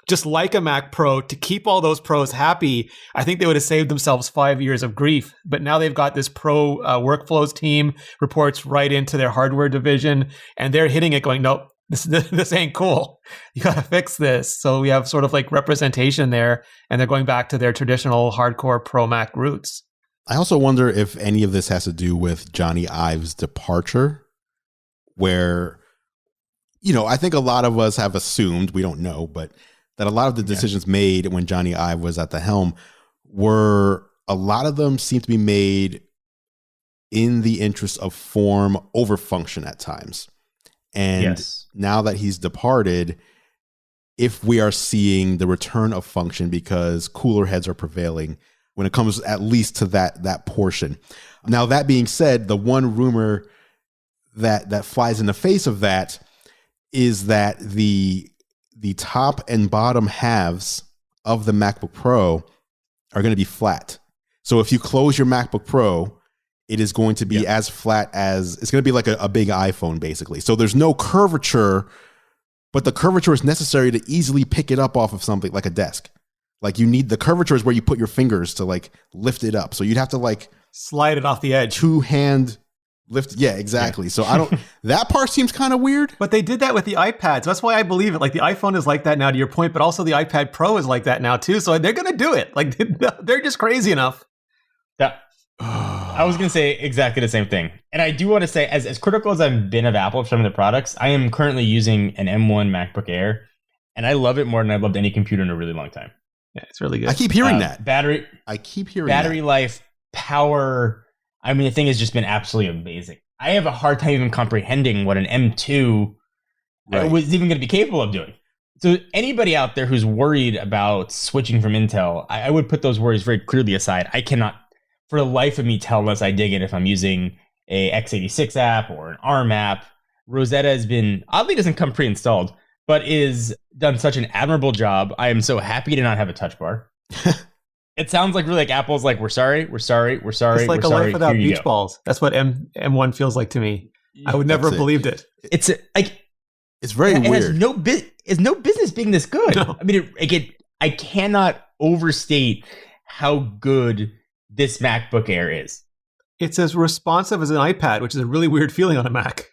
just like a Mac Pro, to keep all those pros happy, I think they would have saved themselves 5 years of grief. But now they've got this pro workflows team, reports right into their hardware division, and they're hitting it going, nope, this ain't cool. You got to fix this. So we have sort of like representation there, and they're going back to their traditional hardcore Pro Mac roots. I also wonder if any of this has to do with Johnny Ive's departure, where, you know, I think a lot of us have assumed, we don't know, but that a lot of the decisions made when Johnny Ive was at the helm a lot of them seem to be made in the interest of form over function at times. And now that he's departed, if we are seeing the return of function because cooler heads are prevailing when it comes at least to that portion. Now, that being said, the one rumor that flies in the face of that is that the top and bottom halves of the MacBook Pro are going to be flat. So if you close your MacBook Pro, it is going to be as flat as, it's going to be like a big iPhone, basically. So there's no curvature, but the curvature is necessary to easily pick it up off of something like a desk. Like, you need the curvature is where you put your fingers to like lift it up. So you'd have to like slide it off the edge. Two-hand lift. Yeah, exactly. So that part seems kind of weird. But they did that with the iPads. That's why I believe it. Like, the iPhone is like that now, to your point, but also the iPad Pro is like that now too. So they're going to do it. Like, they're just crazy enough. Yeah. I was going to say exactly the same thing. And I do want to say, as critical as I've been of Apple for some of the products, I am currently using an M1 MacBook Air, and I love it more than I've loved any computer in a really long time. Yeah, it's really good. I keep hearing that. Battery life, power. I mean, the thing has just been absolutely amazing. I have a hard time even comprehending what an M2 was even going to be capable of doing. So anybody out there who's worried about switching from Intel, I would put those worries very clearly aside. I cannot, for the life of me, tell unless I dig it if I'm using a x86 app or an ARM app. Rosetta has been, oddly doesn't come pre-installed, but is done such an admirable job. I am so happy to not have a touch bar. It sounds like really like Apple's like, we're sorry. It's like a life without beach balls. That's what M1 feels like to me. I would never have believed it. It's like, it's very weird. has no business being this good. No. I mean, I cannot overstate how good this MacBook Air is. It's as responsive as an iPad, which is a really weird feeling on a Mac.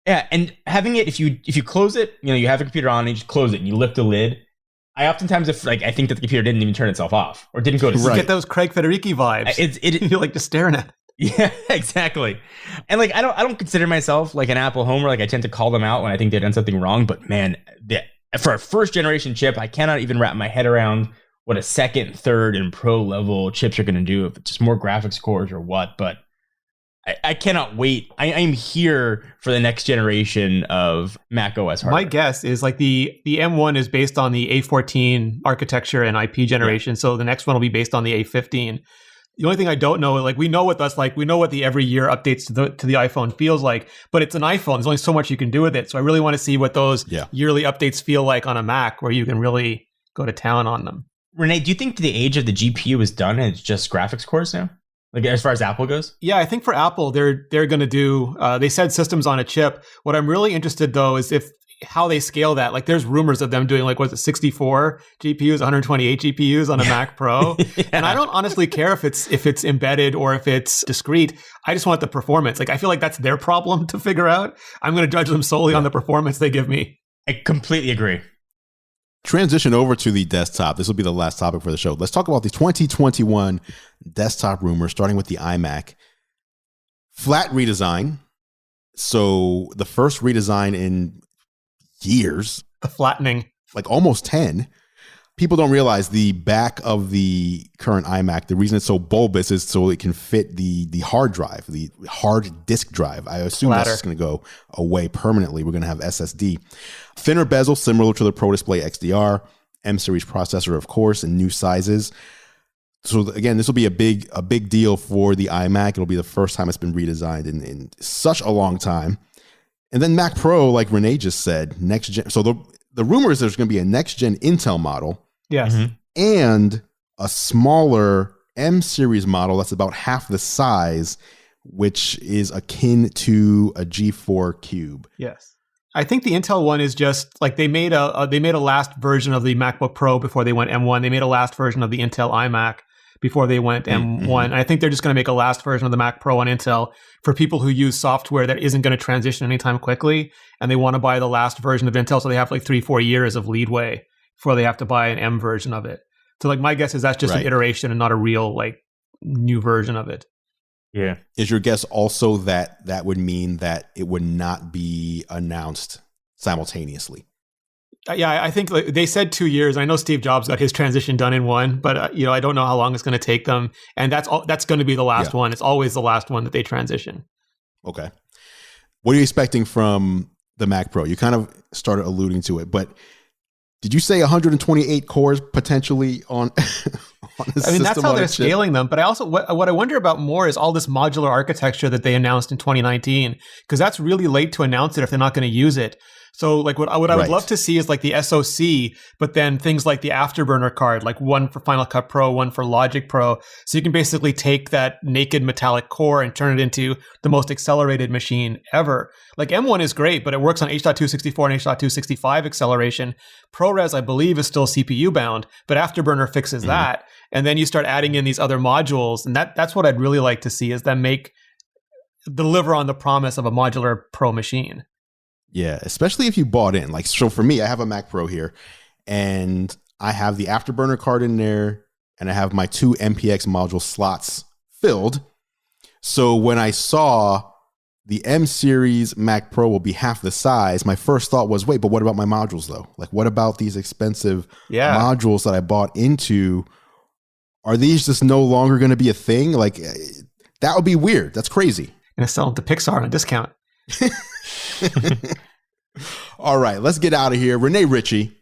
Yeah, and having it, if you close it, you have a computer on, and you just close it, and you lift the lid. I oftentimes, I think that the computer didn't even turn itself off or didn't go to sleep. You get those Craig Federighi vibes. You're like just staring at it. Yeah, exactly. And I don't consider myself like an Apple homer. Like I tend to call them out when I think they've done something wrong. But man, for a first generation chip, I cannot even wrap my head around what a second, third, and pro level chips are going to do. If it's just more graphics cores or what. But I cannot wait. I'm here for the next generation of Mac OS hardware. My guess is like the M1 is based on the A14 architecture and IP generation. Yeah. So the next one will be based on the A15. The only thing I don't know, like we know what that's like. We know what the every year updates to the iPhone feels like, but it's an iPhone. There's only so much you can do with it. So I really want to see what those yearly updates feel like on a Mac where you can really go to town on them. Rene, do you think the age of the GPU is done and it's just graphics cores now? Like as far as Apple goes? Yeah, I think for Apple, they're going to do, they said systems on a chip. What I'm really interested though is how they scale that. Like there's rumors of them doing 64 GPUs, 128 GPUs on a Mac Pro. And I don't honestly care if it's embedded or if it's discrete. I just want the performance. Like I feel like that's their problem to figure out. I'm going to judge them solely on the performance they give me. I completely agree. Transition over to the desktop. This will be the last topic for the show. Let's talk about the 2021 desktop rumors, starting with the iMac. Flat redesign. So the first redesign in years. The flattening. Like almost 10. People don't realize the back of the current iMac, the reason it's so bulbous is so it can fit the hard drive, the hard disk drive. I assume that's just going to go away permanently. We're going to have SSD. Thinner bezel, similar to the Pro Display XDR. M-series processor, of course, and new sizes. So again, this will be a big deal for the iMac. It'll be the first time it's been redesigned in such a long time. And then Mac Pro, like Rene just said, next gen. So the rumor is there's going to be a next gen Intel model. Yes. Mm-hmm. And a smaller M-series model that's about half the size, which is akin to a G4 Cube. Yes. I think the Intel one is just like they made a last version of the MacBook Pro before they went M1. They made a last version of the Intel iMac before they went M1. Mm-hmm. I think they're just going to make a last version of the Mac Pro on Intel for people who use software that isn't going to transition anytime quickly, and they want to buy the last version of Intel, so they have 3-4 years of leadway before they have to buy an M version of it. So my guess is that's just an iteration and not a real new version of it. Yeah. Is your guess also that would mean that it would not be announced simultaneously? Yeah, I think they said 2 years. I know Steve Jobs got his transition done in one, but I don't know how long it's going to take them. And that's going to be the last one. It's always the last one that they transition. Okay. What are you expecting from the Mac Pro? You kind of started alluding to it, but did you say 128 cores potentially on I mean, that's how they're scaling them. But I also, what I wonder about more is all this modular architecture that they announced in 2019, because that's really late to announce it if they're not going to use it. So what I would love to see is the SoC, but then things like the Afterburner card, one for Final Cut Pro, one for Logic Pro. So you can basically take that naked metallic core and turn it into the most accelerated machine ever. M1 is great, but it works on H.264 and H.265 acceleration. ProRes, I believe, is still CPU bound, but Afterburner fixes that. And then you start adding in these other modules. And that's what I'd really like to see, is them deliver on the promise of a modular Pro machine. Yeah, especially if you bought in. So for me, I have a Mac Pro here, and I have the Afterburner card in there, and I have my 2 MPX module slots filled. So when I saw the M-series Mac Pro will be half the size, my first thought was, wait, but what about my modules, though? What about these expensive modules that I bought into? Are these just no longer going to be a thing? That would be weird. That's crazy. Going to sell them to Pixar on a discount. All right, let's get out of here. Rene Ritchie,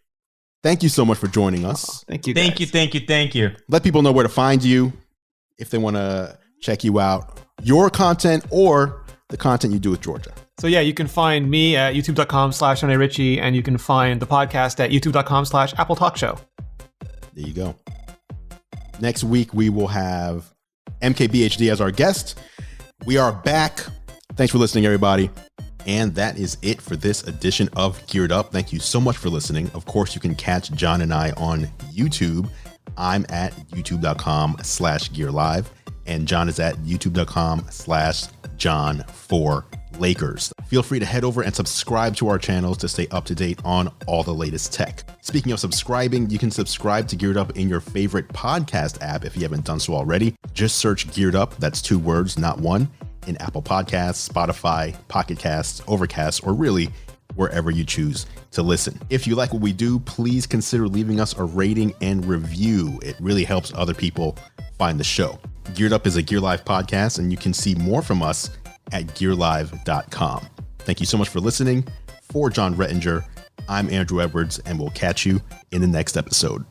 thank you so much for joining us. Thank you, guys. Thank you. Let people know where to find you if they want to check you out, your content or the content you do with Georgia. So yeah, you can find me at youtube.com/Rene Ritchie, and you can find the podcast at youtube.com/Apple Talk Show. There you go. Next week, we will have MKBHD as our guest. We are back. Thanks for listening, everybody. And that is it for this edition of Geared Up. Thank you so much for listening. Of course, you can catch John and I on YouTube. I'm at youtube.com/gearlive, and John is at youtube.com/John4Lakers. Feel free to head over and subscribe to our channels to stay up to date on all the latest tech. Speaking of subscribing, you can subscribe to Geared Up in your favorite podcast app if you haven't done so already. Just search Geared Up, that's 2 words, not one, in Apple Podcasts, Spotify, Pocket Casts, Overcast, or really wherever you choose to listen. If you like what we do, please consider leaving us a rating and review. It really helps other people find the show. Geared Up is a Gear Live podcast, and you can see more from us at gearlive.com. Thank you so much for listening. For John Rettinger, I'm Andrew Edwards, and we'll catch you in the next episode.